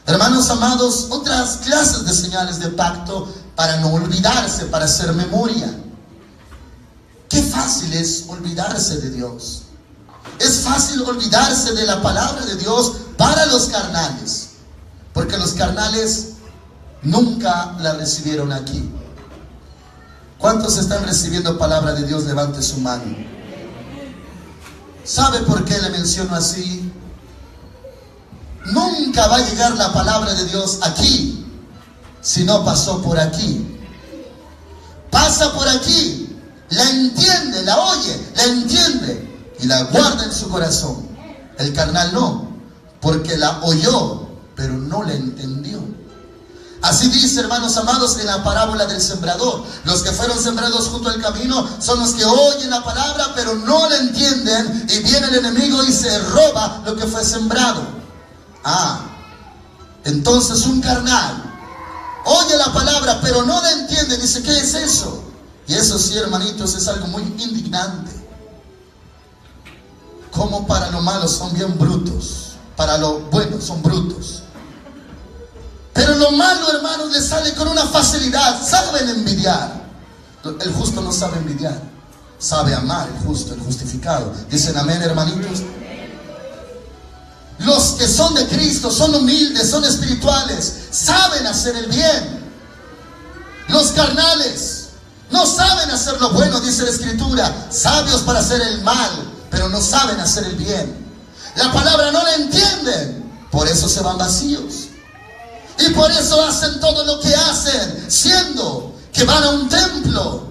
Hermanos amados, otras clases de señales de pacto para no olvidarse, para hacer memoria. Qué fácil es olvidarse de Dios. Es fácil olvidarse de la palabra de Dios para los carnales, porque los carnales nunca la recibieron aquí. ¿Cuántos están recibiendo palabra de Dios? Levante su mano. ¿Sabe por qué le menciono así? Nunca va a llegar la palabra de Dios aquí si no pasó por aquí. Pasa por aquí, la entiende, la oye, la entiende y la guarda en su corazón. El carnal no, porque la oyó, pero no la entendió. Así dice, hermanos amados, en la parábola del sembrador. Los que fueron sembrados junto al camino son los que oyen la palabra, pero no la entienden, y viene el enemigo y se roba lo que fue sembrado. Entonces un carnal oye la palabra, pero no la entiende. Dice, ¿qué es eso? Y eso sí, hermanitos, es algo muy indignante. Como para lo malo son bien brutos, para lo bueno son brutos. Pero lo malo, hermanos, le sale con una facilidad. Saben envidiar. El justo no sabe envidiar, sabe amar el justo, el justificado. Dicen amén, hermanitos. Los que son de Cristo son humildes, son espirituales, saben hacer el bien. Los carnales no saben hacer lo bueno, dice la Escritura, sabios para hacer el mal, pero no saben hacer el bien. La palabra no la entienden, por eso se van vacíos. Y por eso hacen todo lo que hacen, siendo que van a un templo.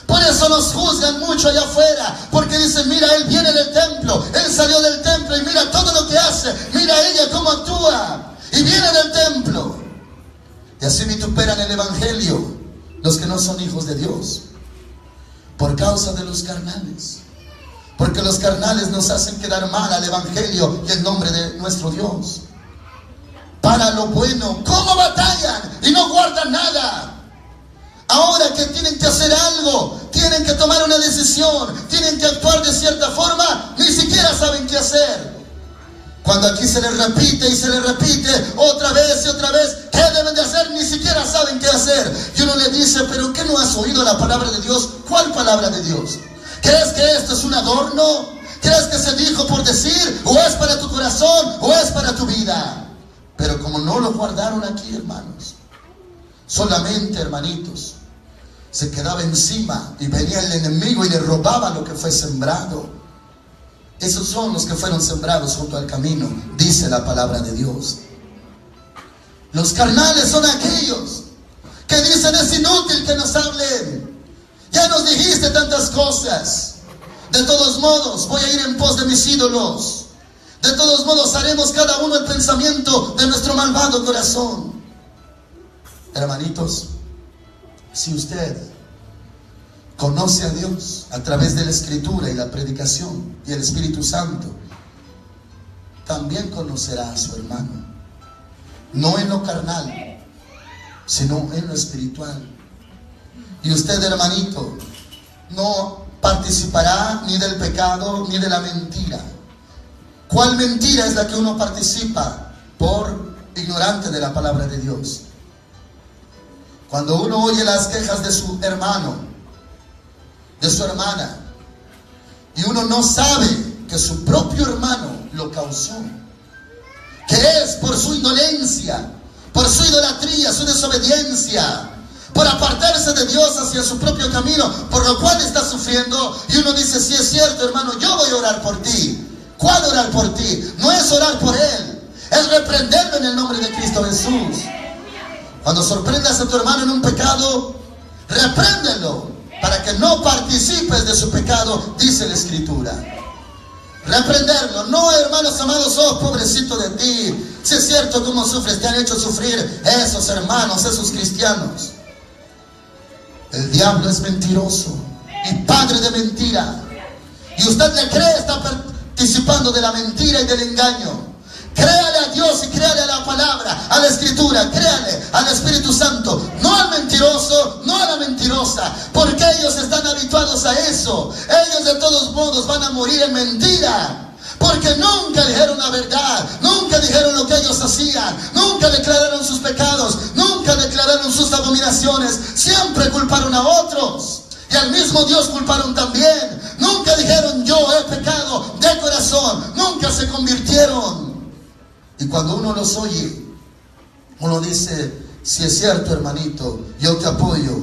Por eso nos juzgan mucho allá afuera, porque dicen, mira, él viene del templo, él salió del templo y mira todo lo que hace, mira ella cómo actúa, y viene del templo. Y así vituperan el evangelio los que no son hijos de Dios, por causa de los carnales. Porque los carnales nos hacen quedar mal al evangelio y el nombre de nuestro Dios. Para lo bueno, ¿cómo batallan y no guardan nada? Ahora que tienen que hacer algo, tienen que tomar una decisión, tienen que actuar de cierta forma, ni siquiera saben qué hacer. Cuando aquí se les repite y se les repite otra vez y otra vez, ¿qué deben de hacer? Ni siquiera saben qué hacer. Y uno le dice, ¿pero qué no has oído la palabra de Dios? ¿Cuál palabra de Dios? ¿Crees que esto es un adorno? ¿Crees que se dijo por decir? ¿O es para tu corazón? ¿O es para tu vida? Pero como no lo guardaron aquí, hermanos, solamente, hermanitos, se quedaba encima y venía el enemigo y le robaba lo que fue sembrado. Esos son los que fueron sembrados junto al camino, dice la palabra de Dios. Los carnales son aquellos que dicen, es inútil que nos hablen, ya nos dijiste tantas cosas, de todos modos voy a ir en pos de mis ídolos. De todos modos haremos cada uno el pensamiento de nuestro malvado corazón. Hermanitos, si usted conoce a Dios a través de la Escritura y la predicación y el Espíritu Santo, también conocerá a su hermano. No en lo carnal, sino en lo espiritual. Y usted, hermanito, no participará ni del pecado ni de la mentira. ¿Cuál mentira es la que uno participa? Por ignorante de la palabra de Dios. Cuando uno oye las quejas de su hermano, de su hermana, y uno no sabe que su propio hermano lo causó, que es por su indolencia, por su idolatría, su desobediencia, por apartarse de Dios hacia su propio camino, por lo cual está sufriendo, y uno dice, sí es cierto, hermano, yo voy a orar por ti. ¿Cuál orar por ti? No es orar por él, es reprenderlo en el nombre de Cristo Jesús. Cuando sorprendas a tu hermano en un pecado, repréndelo para que no participes de su pecado, dice la Escritura. Reprenderlo. No, hermanos amados, oh pobrecito de ti, si es cierto cómo sufres, te han hecho sufrir esos hermanos, esos cristianos. El diablo es mentiroso y padre de mentira, y usted le cree, está participando de la mentira y del engaño. Créale a Dios y créale a la palabra, a la escritura, créale al Espíritu Santo, no al mentiroso, no a la mentirosa, porque ellos están habituados a eso. Ellos de todos modos van a morir en mentira, porque nunca dijeron la verdad, nunca dijeron lo que ellos hacían, nunca declararon sus pecados, nunca declararon sus abominaciones, siempre culparon a otros. Y al mismo Dios culparon también. Nunca dijeron yo he pecado de corazón, nunca se convirtieron. Y cuando uno los oye, uno dice, si es cierto, hermanito, yo te apoyo.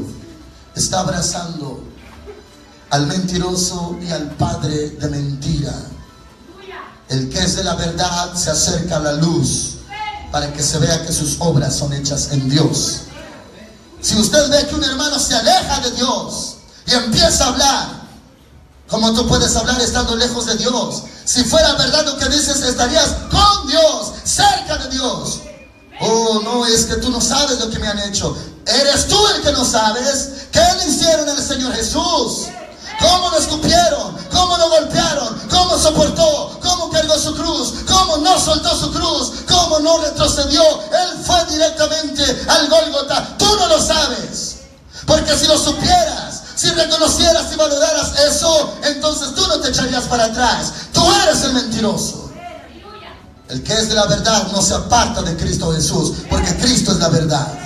Está abrazando al mentiroso y al padre de mentira. El que es de la verdad se acerca a la luz para que se vea que sus obras son hechas en Dios. Si usted ve que un hermano se aleja de Dios y empieza a hablar, como tú puedes hablar estando lejos de Dios? Si fuera verdad lo que dices, estarías con Dios, cerca de Dios. Oh, no, es que tú no sabes lo que me han hecho. Eres tú el que no sabes. ¿Qué le hicieron al Señor Jesús? ¿Cómo lo escupieron? ¿Cómo lo golpearon? ¿Cómo soportó? ¿Cómo cargó su cruz? ¿Cómo no soltó su cruz? ¿Cómo no retrocedió? Él fue directamente al Gólgota. Tú no lo sabes. Porque si lo supieras, si reconocieras y valoraras eso, entonces tú no te echarías para atrás. Tú eres el mentiroso. El que es de la verdad no se aparta de Cristo Jesús, porque Cristo es la verdad.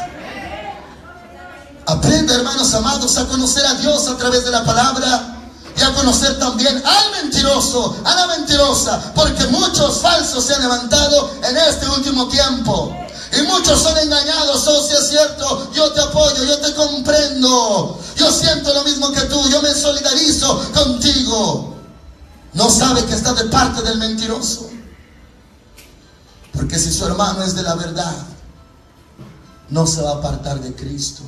Aprende, hermanos amados, a conocer a Dios a través de la palabra y a conocer también al mentiroso, a la mentirosa, porque muchos falsos se han levantado en este último tiempo. Y muchos son engañados. Oh, si es cierto, yo te apoyo, yo te comprendo, yo siento lo mismo que tú, yo me solidarizo contigo. No sabe que está de parte del mentiroso. Porque si su hermano es de la verdad, no se va a apartar de Cristo.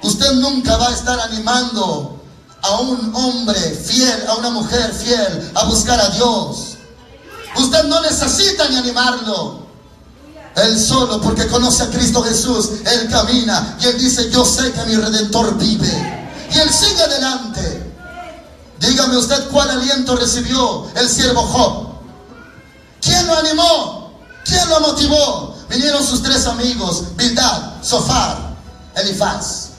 Usted nunca va a estar animando a un hombre fiel, a una mujer fiel, a buscar a Dios. Usted no necesita ni animarlo. Él solo, porque conoce a Cristo Jesús, Él camina y Él dice, yo sé que mi Redentor vive. Y Él sigue adelante. Dígame usted cuál aliento recibió el siervo Job. ¿Quién lo animó? ¿Quién lo motivó? Vinieron sus tres amigos, Bildad, Zofar, Elifaz.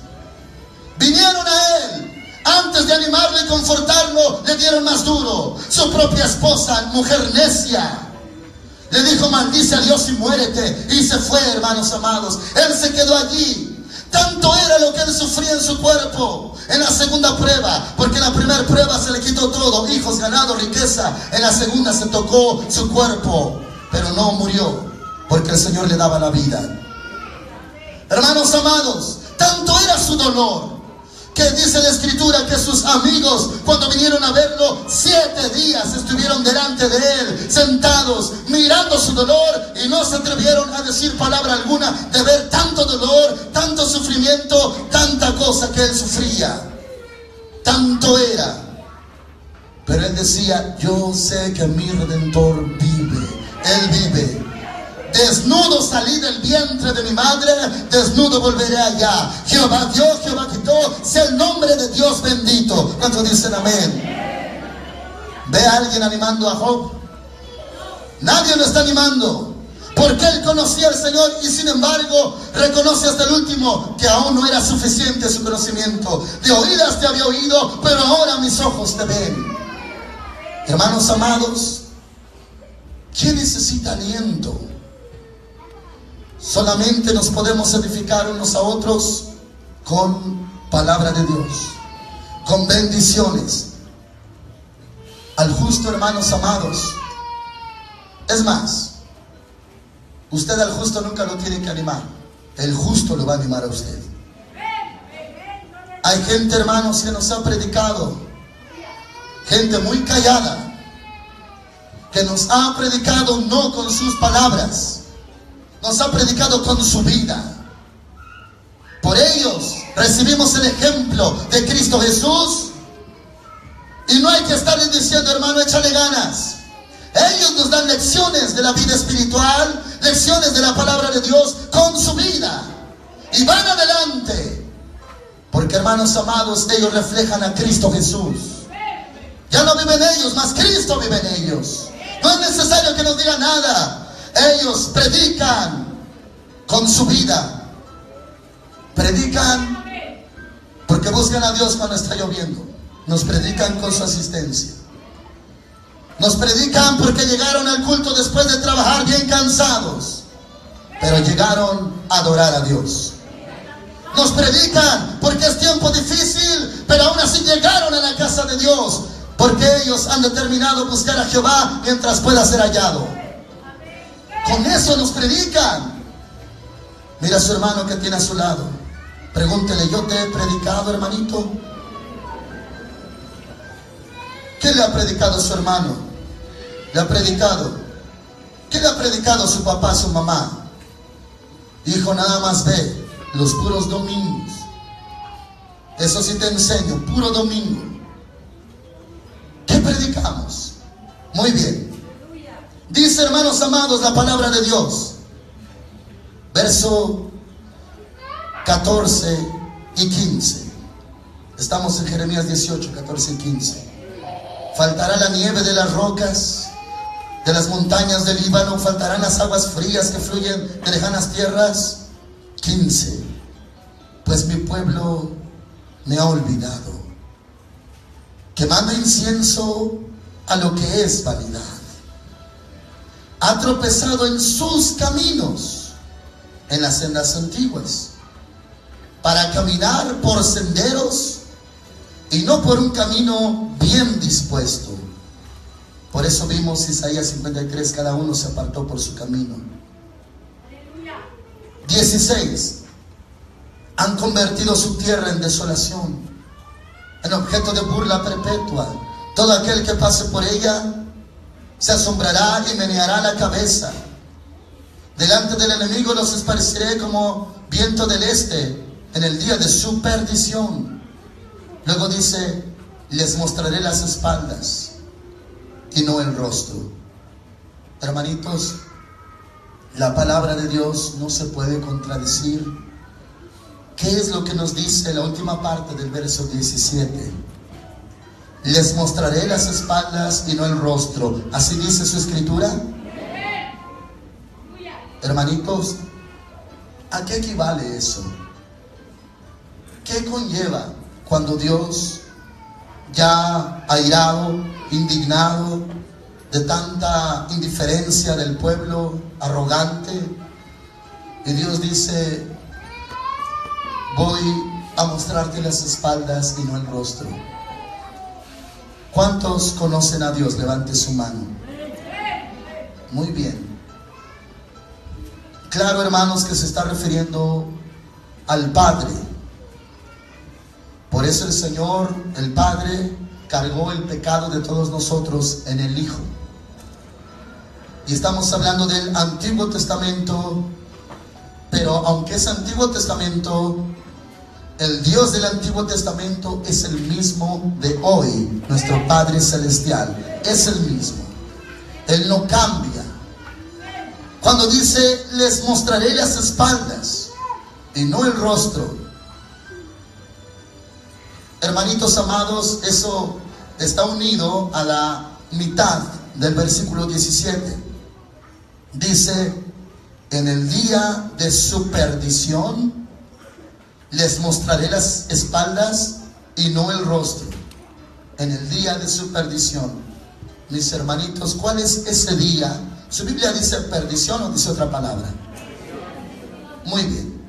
Vinieron a él. Antes de animarlo y confortarlo, le dieron más duro. Su propia esposa, mujer necia, le dijo, maldice a Dios y muérete. Y se fue, hermanos amados. Él se quedó allí. Tanto era lo que él sufría en su cuerpo. En la segunda prueba, porque en la primera prueba se le quitó todo, hijos, ganado, riqueza. En la segunda se tocó su cuerpo, pero no murió, porque el Señor le daba la vida. Hermanos amados, tanto era su dolor, que dice la Escritura que sus amigos, cuando vinieron a verlo, 7 días estuvieron delante de él, sentados, mirando su dolor, y no se atrevieron a decir palabra alguna de ver tanto dolor, tanto sufrimiento, tanta cosa que él sufría. Tanto era. Pero él decía, yo sé que mi Redentor vive. Él vive. Desnudo salí del vientre de mi madre, desnudo volveré allá. Jehová dio, Jehová quitó, sea el nombre de Dios bendito. ¿Cuántos dicen amén? ¿Ve a alguien animando a Job? Nadie lo está animando, porque él conocía al Señor y sin embargo reconoce hasta el último que aún no era suficiente su conocimiento. De oídas te había oído, pero ahora mis ojos te ven. Hermanos amados, ¿quién necesita aliento? Solamente nos podemos edificar unos a otros con palabra de Dios, con bendiciones. Al justo, hermanos amados, es más, usted al justo nunca lo tiene que animar, el justo lo va a animar a usted. Hay gente, hermanos, que nos ha predicado, gente muy callada, que nos ha predicado no con sus palabras, nos ha predicado con su vida. Por ellos recibimos el ejemplo de Cristo Jesús. Y no hay que estarles diciendo, hermano, échale ganas. Ellos nos dan lecciones de la vida espiritual, lecciones de la palabra de Dios con su vida. Y van adelante. Porque, hermanos amados, ellos reflejan a Cristo Jesús. Ya no viven ellos, mas Cristo vive en ellos. No es necesario que nos diga nada. Ellos predican con su vida. Predican porque buscan a Dios cuando está lloviendo. Nos predican con su asistencia. Nos predican porque llegaron al culto después de trabajar bien cansados, pero llegaron a adorar a Dios. Nos predican porque es tiempo difícil, pero aún así llegaron a la casa de Dios, porque ellos han determinado buscar a Jehová mientras pueda ser hallado. Con eso nos predican. Mira a su hermano que tiene a su lado. Pregúntele: ¿yo te he predicado, hermanito? ¿Qué le ha predicado su hermano? ¿Le ha predicado? ¿Qué le ha predicado su papá, su mamá? Hijo, nada más ve los puros domingos. Eso sí te enseño, puro domingo. ¿Qué predicamos? Muy bien. Dice, hermanos amados, la palabra de Dios, verso 14 y 15. Estamos en Jeremías 18, 14 y 15. Faltará la nieve de las rocas, de las montañas del Líbano, faltarán las aguas frías que fluyen de lejanas tierras. 15. Pues mi pueblo me ha olvidado, quemando incienso a lo que es vanidad. Ha tropezado en sus caminos, en las sendas antiguas, para caminar por senderos y no por un camino bien dispuesto. Por eso vimos Isaías 53, cada uno se apartó por su camino. 16. Han convertido su tierra en desolación, en objeto de burla perpetua. Todo aquel que pase por ella se asombrará y meneará la cabeza. Delante del enemigo los esparciré como viento del este en el día de su perdición. Luego dice: les mostraré las espaldas y no el rostro. Hermanitos, la palabra de Dios no se puede contradecir. ¿Qué es lo que nos dice la última parte del verso 17? Les mostraré las espaldas y no el rostro. ¿Así dice su escritura? Hermanitos, ¿a qué equivale eso? ¿Qué conlleva cuando Dios, ya airado, indignado de tanta indiferencia del pueblo arrogante, y Dios dice: voy a mostrarte las espaldas y no el rostro? ¿Cuántos conocen a Dios? Levante su mano. Muy bien. Claro, hermanos, que se está refiriendo al Padre. Por eso el Señor, el Padre, cargó el pecado de todos nosotros en el Hijo. Y estamos hablando del Antiguo Testamento, pero aunque es Antiguo Testamento, el Dios del Antiguo Testamento es el mismo de hoy. Nuestro Padre Celestial es el mismo. Él no cambia. Cuando dice: les mostraré las espaldas y no el rostro, hermanitos amados, eso está unido a la mitad del versículo 17. Dice: en el día de su perdición les mostraré las espaldas y no el rostro. En el día de su perdición. Mis hermanitos, ¿cuál es ese día? ¿Su Biblia dice perdición o dice otra palabra? Muy bien.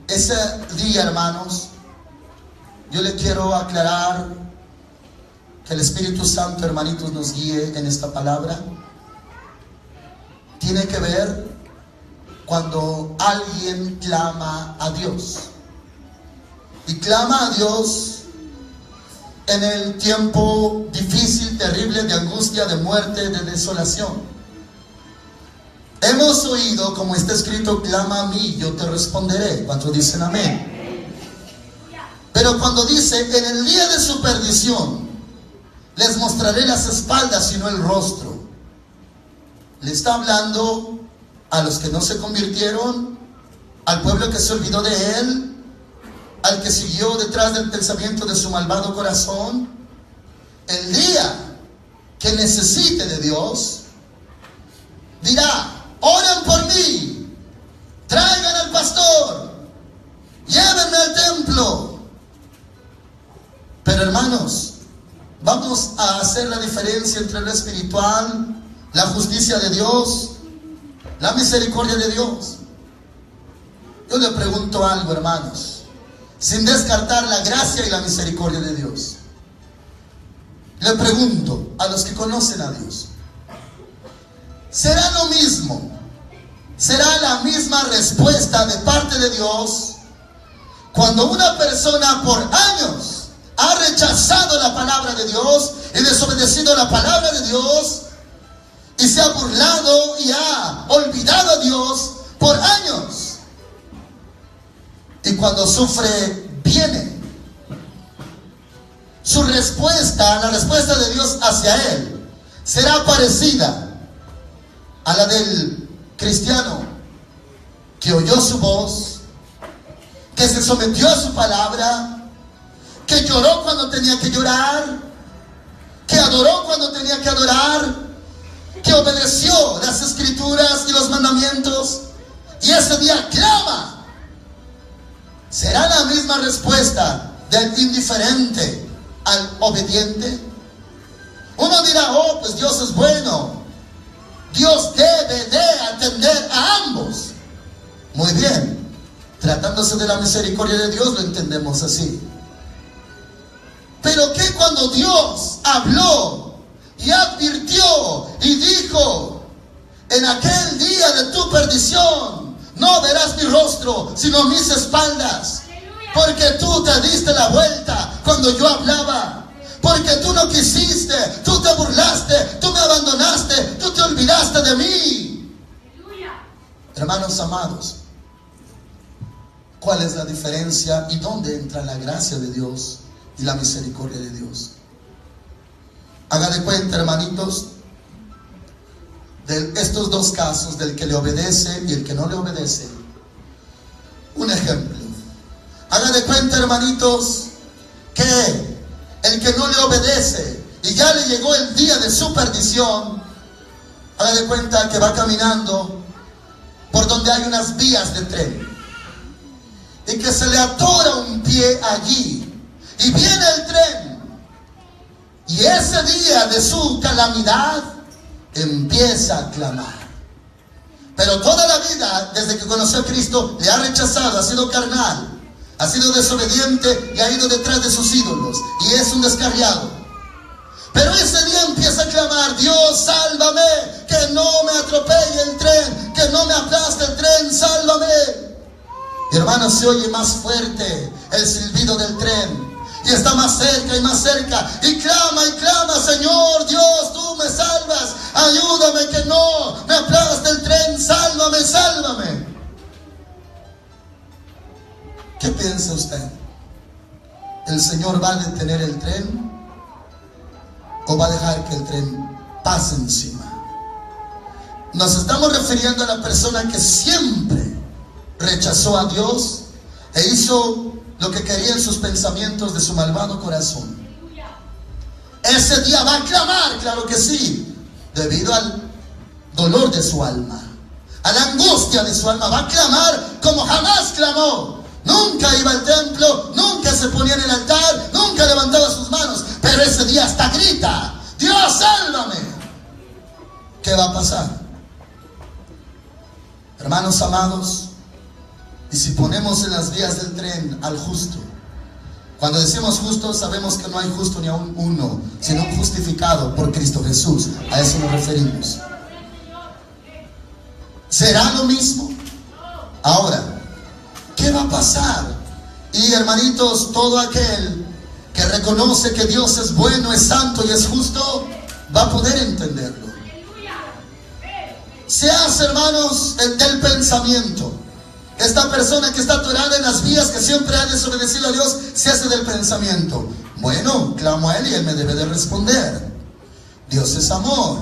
Ese día, hermanos, yo le quiero aclarar, que el Espíritu Santo, hermanitos, nos guíe en esta palabra. Tiene que ver cuando alguien clama a Dios. Y clama a Dios en el tiempo difícil, terrible, de angustia, de muerte, de desolación. Hemos oído, como está escrito: clama a mí, yo te responderé. ¿Cuántos dicen amén? Pero cuando dice: en el día de su perdición les mostraré las espaldas y no el rostro, le está hablando a los que no se convirtieron, al pueblo que se olvidó de Él, al que siguió detrás del pensamiento de su malvado corazón. El día que necesite de Dios, dirá: oren por mí, traigan al pastor, llévenme al templo. Pero hermanos, vamos a hacer la diferencia entre lo espiritual, la justicia de Dios, la misericordia de Dios. Yo le pregunto algo, hermanos, sin descartar la gracia y la misericordia de Dios. Le pregunto a los que conocen a Dios: ¿será lo mismo? ¿Será la misma respuesta de parte de Dios cuando una persona por años ha rechazado la palabra de Dios y desobedecido la palabra de Dios y se ha burlado y ha olvidado a Dios por años? Y cuando sufre, viene su respuesta, la respuesta de Dios hacia él, será parecida a la del cristiano que oyó su voz, que se sometió a su palabra, que lloró cuando tenía que llorar, que adoró cuando tenía que adorar, que obedeció las escrituras y los mandamientos, y ese día clama. ¿Será la misma respuesta del indiferente al obediente? Uno dirá: oh, pues Dios es bueno, Dios debe de atender a ambos. Muy bien, tratándose de la misericordia de Dios, lo entendemos así. Pero ¿qué cuando Dios habló y advirtió y dijo: en aquel día de tu perdición no verás mi rostro, sino mis espaldas? Porque tú te diste la vuelta cuando yo hablaba. Porque tú no quisiste, tú te burlaste, tú me abandonaste, tú te olvidaste de mí. Hermanos amados, ¿cuál es la diferencia y dónde entra la gracia de Dios y la misericordia de Dios? Haga de cuenta, hermanitos, de estos dos casos, del que le obedece y el que no le obedece. Un ejemplo: haga de cuenta, hermanitos, que el que no le obedece y ya le llegó el día de su perdición, haga de cuenta que va caminando por donde hay unas vías de tren y que se le atora un pie allí, y viene el tren, y ese día de su calamidad empieza a clamar. Pero toda la vida, desde que conoció a Cristo, le ha rechazado, ha sido carnal, ha sido desobediente y ha ido detrás de sus ídolos, y es un descarriado. Pero ese día empieza a clamar: Dios, sálvame, que no me atropelle el tren, que no me aplaste el tren, sálvame. Y hermanos, se oye más fuerte el silbido del tren, y está más cerca y más cerca, y clama: Señor Dios, tú me salvas, ayúdame, que no me aplaste el tren, sálvame, sálvame. ¿Qué piensa usted? ¿El Señor va a detener el tren o va a dejar que el tren pase encima? Nos estamos refiriendo a la persona que siempre rechazó a Dios e hizo lo que quería en sus pensamientos de su malvado corazón. Ese día va a clamar, claro que sí, debido al dolor de su alma, a la angustia de su alma. Va a clamar como jamás clamó. Nunca iba al templo, nunca se ponía en el altar, nunca levantaba sus manos, pero ese día hasta grita: Dios, sálvame. ¿Qué va a pasar? Hermanos amados, y si ponemos en las vías del tren al justo, cuando decimos justo, sabemos que no hay justo ni aún uno, sino un justificado por Cristo Jesús. A eso nos referimos. ¿Será lo mismo? Ahora, ¿qué va a pasar? Y hermanitos, todo aquel que reconoce que Dios es bueno, es santo y es justo, va a poder entenderlo. Se hace, hermanos, del pensamiento. Esta persona que está atorada en las vías, que siempre ha desobedecido a Dios, se hace del pensamiento: bueno, clamo a Él y Él me debe de responder. Dios es amor,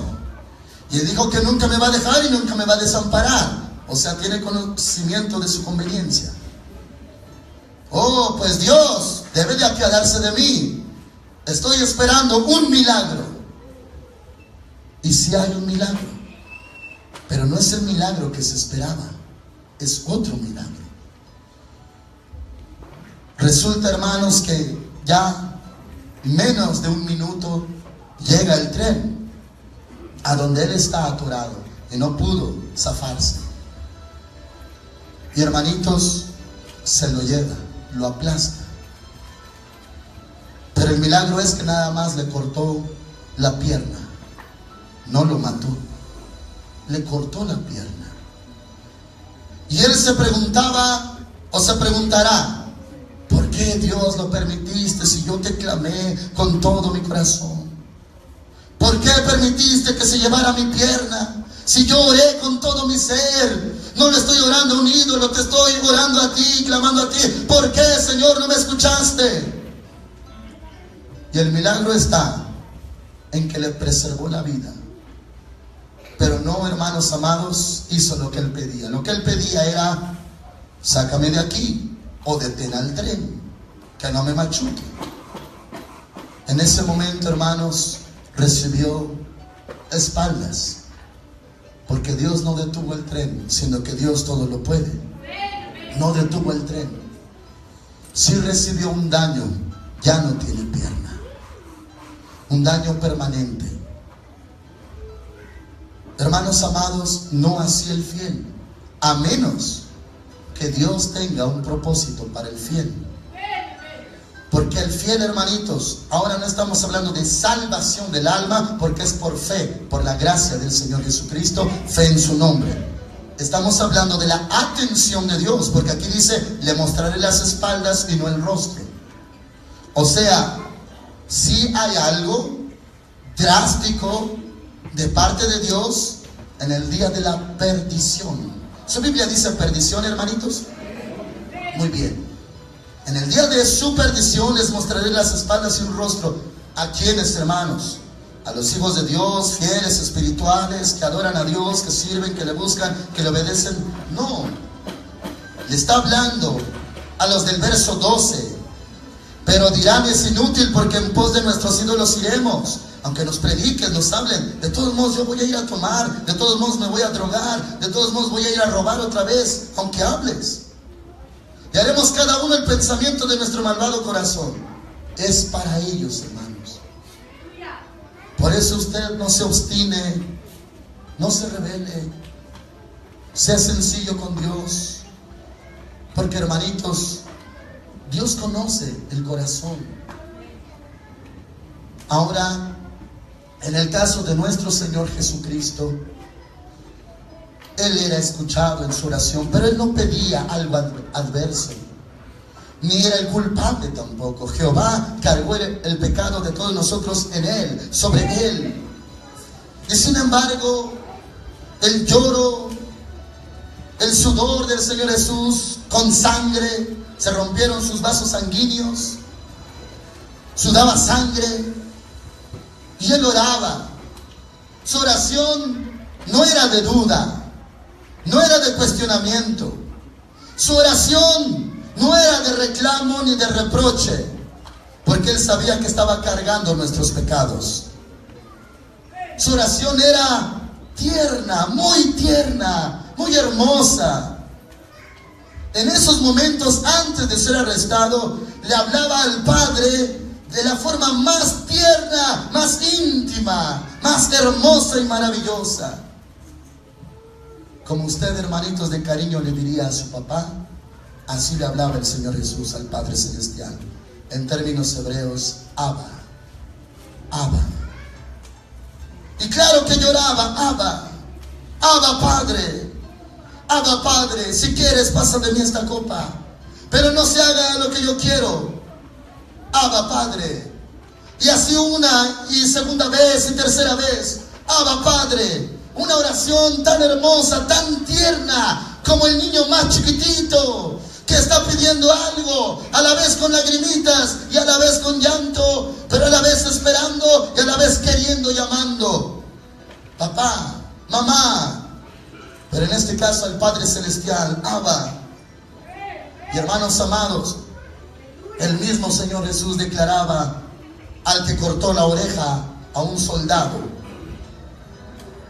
y Él dijo que nunca me va a dejar y nunca me va a desamparar. O sea, tiene conocimiento de su conveniencia. Oh, pues Dios debe de apiadarse de mí. Estoy esperando un milagro. Y sí hay un milagro, pero no es el milagro que se esperaba, es otro milagro. Resulta, hermanos, que ya menos de un minuto llega el tren a donde él está atorado y no pudo zafarse. Y hermanitos, se lo lleva, lo aplasta. Pero el milagro es que nada más le cortó la pierna, no lo mató, le cortó la pierna. Y él se preguntaba o se preguntará: ¿por qué, Dios, lo permitiste si yo te clamé con todo mi corazón? ¿Por qué permitiste que se llevara mi pierna si yo oré con todo mi ser? No le estoy orando a un ídolo, te estoy orando a ti, clamando a ti. ¿Por qué, Señor, no me escuchaste? Y el milagro está en que le preservó la vida. Pero no, hermanos amados, hizo lo que él pedía. Lo que él pedía era: sácame de aquí o detén al tren, que no me machuque. En ese momento, hermanos, recibió espaldas, porque Dios no detuvo el tren, sino que Dios todo lo puede. No detuvo el tren. Sí recibió un daño, ya no tiene pierna, un daño permanente. Hermanos amados, no así el fiel, a menos que Dios tenga un propósito para el fiel. Porque el fiel, hermanitos, ahora no estamos hablando de salvación del alma, porque es por fe, por la gracia del Señor Jesucristo, fe en su nombre. Estamos hablando de la atención de Dios, porque aquí dice: le mostraré las espaldas y no el rostro. O sea, si hay algo drástico de parte de Dios en el día de la perdición. ¿Su Biblia dice perdición, hermanitos? Muy bien. En el día de su perdición les mostraré las espaldas y un rostro. ¿A quiénes, hermanos? A los hijos de Dios, fieles, espirituales, que adoran a Dios, que sirven, que le buscan, que le obedecen. No. Le está hablando a los del verso 12. Pero dirán: es inútil, porque en pos de nuestros ídolos iremos. Aunque nos prediquen, nos hablen, de todos modos yo voy a ir a tomar, de todos modos me voy a drogar, de todos modos voy a ir a robar otra vez, aunque hables. Y haremos cada uno el pensamiento de nuestro malvado corazón. Es para ellos, hermanos. Por eso usted no se obstine, no se rebele, sea sencillo con Dios. Porque, hermanitos, Dios conoce el corazón. Ahora, en el caso de nuestro Señor Jesucristo, Él era escuchado en su oración, pero Él no pedía algo adverso, ni era el culpable tampoco. Jehová cargó el pecado de todos nosotros en Él, sobre Él. Y sin embargo, el lloro, el sudor del Señor Jesús, con sangre, se rompieron sus vasos sanguíneos, sudaba sangre, y Él oraba. Su oración no era de duda, no era de cuestionamiento. Su oración no era de reclamo ni de reproche, porque Él sabía que estaba cargando nuestros pecados. Su oración era tierna, muy hermosa. En esos momentos, antes de ser arrestado, le hablaba al Padre de la forma más tierna, más íntima, más hermosa y maravillosa. Como usted, hermanitos, de cariño le diría a su papá, así le hablaba el Señor Jesús al Padre Celestial. En términos hebreos, Abba, Abba. Y claro que lloraba: Abba, Abba Padre, Abba Padre, si quieres pasa de mí esta copa, pero no se haga lo que yo quiero. Abba Padre. Y así una y segunda vez y tercera vez: Abba Padre. Una oración tan hermosa, tan tierna, como el niño más chiquitito que está pidiendo algo, a la vez con lagrimitas y a la vez con llanto, pero a la vez esperando y a la vez queriendo, llamando: papá, mamá. Pero en este caso al Padre Celestial: Abba. Y hermanos amados, el mismo Señor Jesús declaraba al que cortó la oreja a un soldado: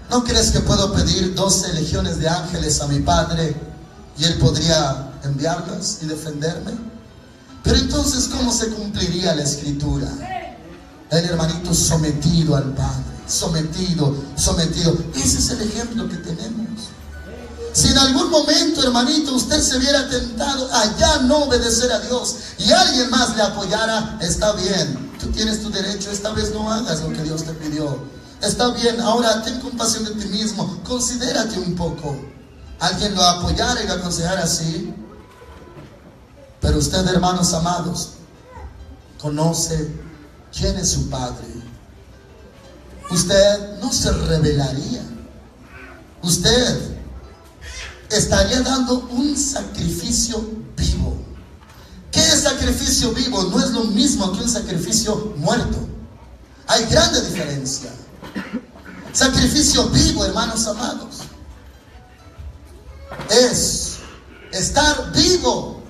¿No crees que puedo pedir 12 legiones de ángeles a mi Padre y Él podría enviarlas y defenderme? Pero entonces, ¿cómo se cumpliría la Escritura? El hermanito sometido al Padre, sometido. Ese es el ejemplo que tenemos. Si en algún momento, hermanito, usted se viera tentado a ya no obedecer a Dios y alguien más le apoyara, está bien, tú tienes tu derecho, esta vez no hagas lo que Dios te pidió. Está bien, ahora ten compasión de ti mismo, considérate un poco. Alguien lo apoyara y lo aconsejara así. Pero usted, hermanos amados, conoce quién es su Padre. Usted no se rebelaría. Usted estaría dando un sacrificio vivo. ¿Qué es sacrificio vivo? No es lo mismo que un sacrificio muerto. Hay grande diferencia. Sacrificio vivo, hermanos amados, es estar vivo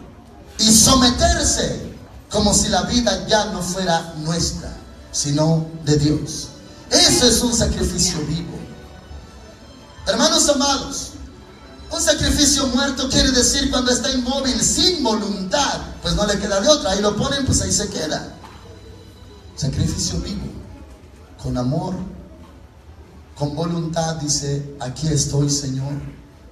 y someterse como si la vida ya no fuera nuestra, sino de Dios. Eso es un sacrificio vivo. Hermanos amados, un sacrificio muerto quiere decir cuando está inmóvil, sin voluntad, pues no le queda de otra, ahí lo ponen, pues ahí se queda. Sacrificio vivo, con amor, con voluntad, dice: aquí estoy, Señor,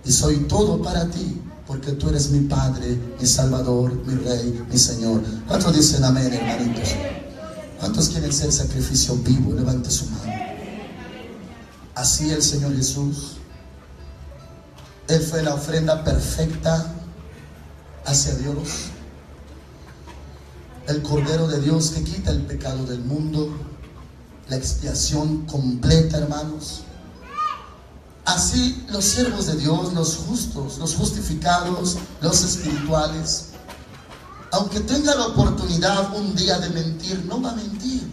y soy todo para ti, porque tú eres mi Padre, mi Salvador, mi Rey, mi Señor. ¿Cuántos dicen amén, hermanitos? ¿Cuántos quieren ser sacrificio vivo? Levante su mano. Así el Señor Jesús, Él fue la ofrenda perfecta hacia Dios, el Cordero de Dios que quita el pecado del mundo, la expiación completa, hermanos. Así los siervos de Dios, los justos, los justificados, los espirituales, aunque tenga la oportunidad un día de mentir, no va a mentir.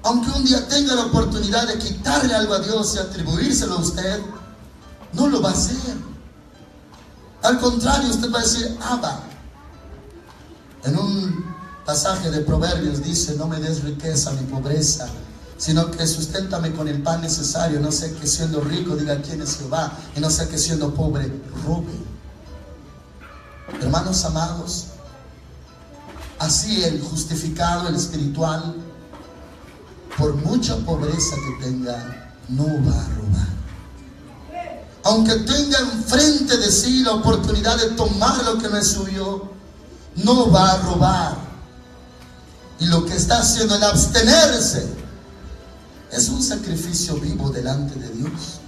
Aunque un día tenga la oportunidad de quitarle algo a Dios y atribuírselo a usted, no lo va a hacer. Al contrario, usted va a decir: Abba. En un pasaje de Proverbios dice: no me des riqueza ni pobreza, sino que susténtame con el pan necesario. No sé que siendo rico diga quién es Jehová, y no sé que siendo pobre robe. Hermanos amados, así el justificado, el espiritual, por mucha pobreza que tenga, no va a robar. Aunque tenga enfrente de sí la oportunidad de tomar lo que no es suyo, no va a robar. Y lo que está haciendo, el abstenerse, es un sacrificio vivo delante de Dios.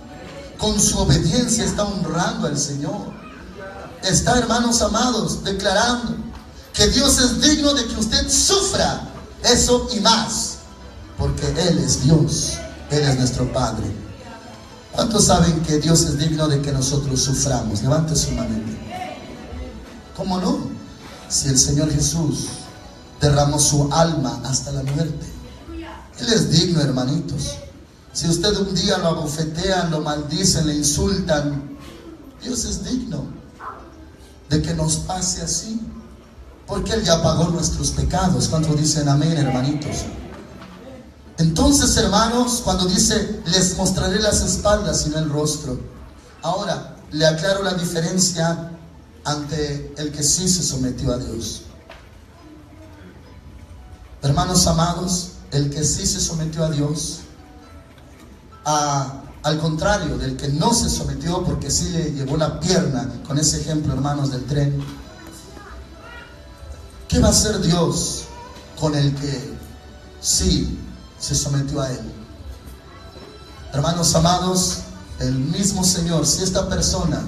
Con su obediencia está honrando al Señor. Está, hermanos amados, declarando que Dios es digno de que usted sufra eso y más, porque Él es Dios, Él es nuestro Padre. ¿Cuántos saben que Dios es digno de que nosotros suframos? Levante su mano. ¿Cómo no? Si el Señor Jesús derramó su alma hasta la muerte, Él es digno, hermanitos. Si usted un día lo abofetean, lo maldicen, le insultan, Dios es digno de que nos pase así, porque Él ya pagó nuestros pecados. ¿Cuántos dicen amén, hermanitos? Entonces, hermanos, cuando dice: les mostraré las espaldas y no el rostro, ahora le aclaro la diferencia ante el que sí se sometió a Dios. Hermanos amados, el que sí se sometió a Dios, al contrario del que no se sometió porque sí le llevó la pierna, con ese ejemplo, hermanos, del tren, ¿qué va a hacer Dios con el que sí se sometió a Él? Hermanos amados, el mismo Señor, si esta persona,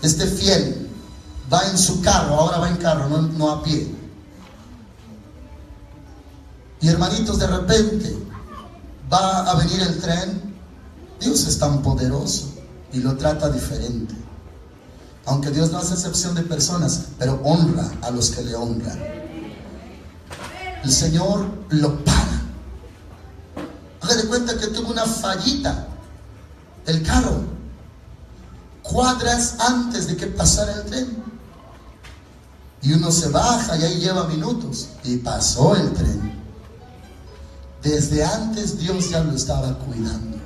este fiel, va en su carro, ahora va en carro, no a pie, y hermanitos, de repente va a venir el tren, Dios es tan poderoso y lo trata diferente. Aunque Dios no hace excepción de personas, pero honra a los que le honran. El Señor lo para. Haga de cuenta que tuvo una fallita el carro cuadras antes de que pasara el tren, y uno se baja y ahí lleva minutos, y pasó el tren. Desde antes Dios ya lo estaba cuidando.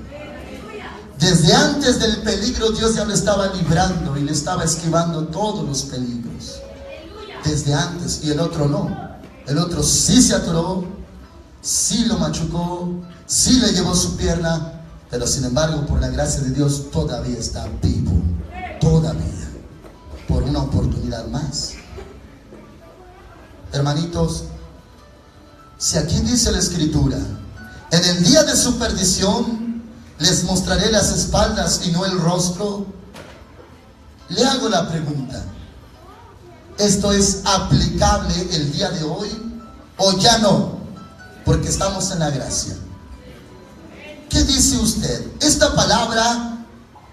Desde antes del peligro Dios ya lo estaba librando y le estaba esquivando todos los peligros. Desde antes. Y el otro no. El otro sí se atoró, sí lo machucó, sí le llevó su pierna, pero sin embargo por la gracia de Dios todavía está vivo. Todavía. Por una oportunidad más. Hermanitos, si aquí dice la Escritura, en el día de su perdición les mostraré las espaldas y no el rostro, le hago la pregunta: ¿esto es aplicable el día de hoy o ya no? Porque estamos en la gracia. ¿Qué dice usted? ¿Esta palabra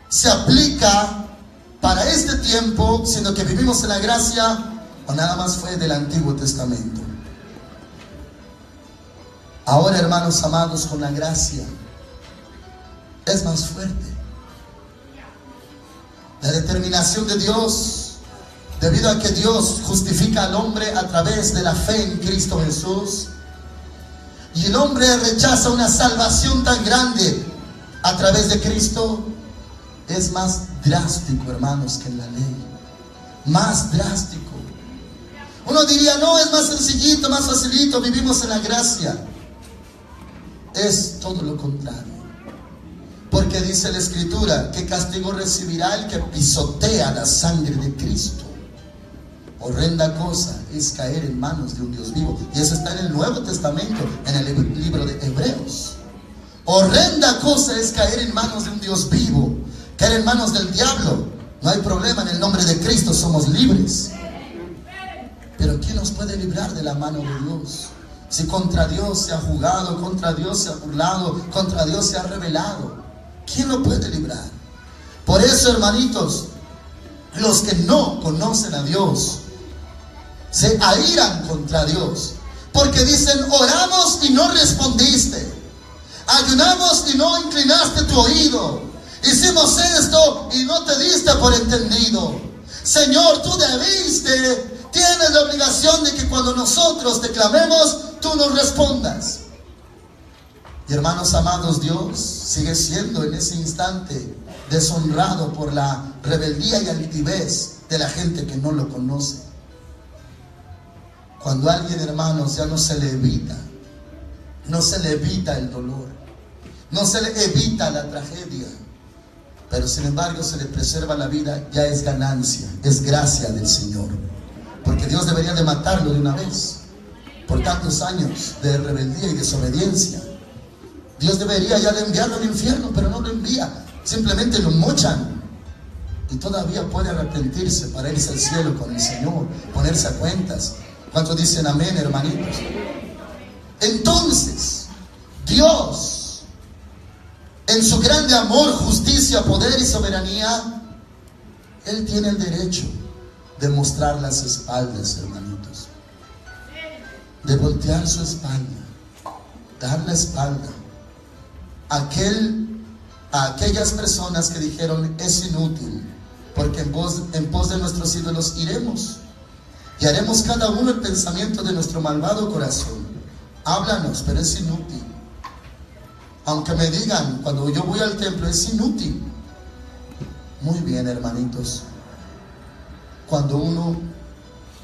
se aplica para este tiempo, siendo que vivimos en la gracia, o nada más fue del Antiguo Testamento? Ahora, hermanos amados, con la gracia es más fuerte. La determinación de Dios, debido a que Dios justifica al hombre a través de la fe en Cristo Jesús, y el hombre rechaza una salvación tan grande a través de Cristo, es más drástico, hermanos, que en la ley. Más drástico. Uno diría, no, es más sencillito, más facilito, vivimos en la gracia. Es todo lo contrario. Porque dice la Escritura, ¿qué castigo recibirá el que pisotea la sangre de Cristo? Horrenda cosa es caer en manos de un Dios vivo. Y eso está en el Nuevo Testamento, en el libro de Hebreos. Horrenda cosa es caer en manos de un Dios vivo, caer en manos del diablo. No hay problema, en el nombre de Cristo somos libres. Pero ¿quién nos puede librar de la mano de Dios? Si contra Dios se ha jugado, contra Dios se ha burlado, contra Dios se ha rebelado, ¿quién lo puede librar? Por eso, hermanitos, los que no conocen a Dios se airan contra Dios, porque dicen, oramos y no respondiste, ayunamos y no inclinaste tu oído, hicimos esto y no te diste por entendido. Señor, tú debiste, tienes la obligación de que cuando nosotros te clamemos, tú nos respondas. Y hermanos amados, Dios sigue siendo en ese instante deshonrado por la rebeldía y altivez de la gente que no lo conoce. Cuando a alguien, hermanos, ya no se le evita, no se le evita el dolor, no se le evita la tragedia, pero sin embargo se le preserva la vida, ya es ganancia, es gracia del Señor. Porque Dios debería de matarlo de una vez por tantos años de rebeldía y desobediencia. Dios debería ya de enviarlo al infierno, pero no lo envía, simplemente lo mochan y todavía puede arrepentirse para irse al cielo con el Señor, ponerse a cuentas. ¿Cuántos dicen amén, hermanitos? Entonces Dios, en su grande amor, justicia, poder y soberanía, Él tiene el derecho de mostrar las espaldas, hermanitos, de voltear su espalda, dar la espalda a aquellas personas que dijeron, es inútil, porque en pos de nuestros ídolos iremos y haremos cada uno el pensamiento de nuestro malvado corazón. Háblanos, pero es inútil. Aunque me digan, cuando yo voy al templo, es inútil. Muy bien, hermanitos. Cuando uno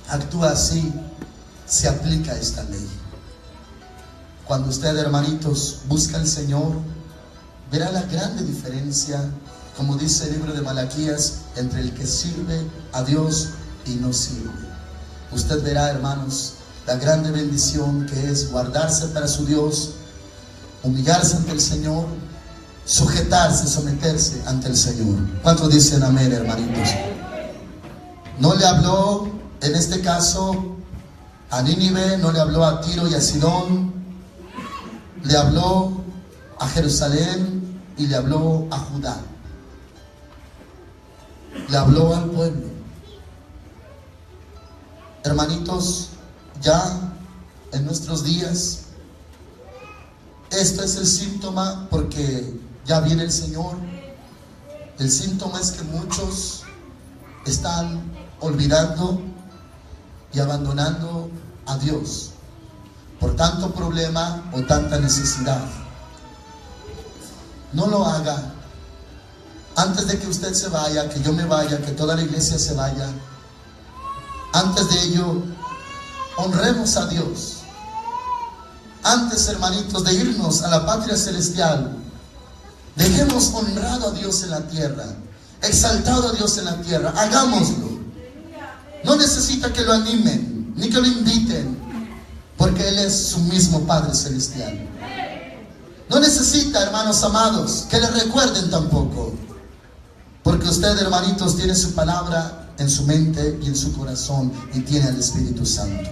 actúa así, se aplica esta ley. Cuando usted, hermanitos, busca al Señor, verá la grande diferencia, como dice el libro de Malaquías, entre el que sirve a Dios y no sirve. Usted verá, hermanos, la grande bendición que es guardarse para su Dios, humillarse ante el Señor, sujetarse, someterse ante el Señor. ¿Cuántos dicen amén, hermanitos? No le habló, en este caso, a Nínive, no le habló a Tiro y a Sidón, le habló a Jerusalén y le habló a Judá. Le habló al pueblo. Hermanitos, ya en nuestros días, esto es el síntoma, porque ya viene el Señor. El síntoma es que muchos están olvidando y abandonando a Dios por tanto problema o tanta necesidad. No lo haga, antes de que usted se vaya, que yo me vaya, que toda la iglesia se vaya, antes de ello, honremos a Dios. Antes, hermanitos, de irnos a la patria celestial, dejemos honrado a Dios en la tierra, exaltado a Dios en la tierra. Hagámoslo. No necesita que lo animen, ni que lo inviten, porque Él es su mismo Padre celestial. No necesita, hermanos amados, que le recuerden tampoco, porque usted, hermanitos, tiene su palabra en su mente y en su corazón, y tiene al Espíritu Santo.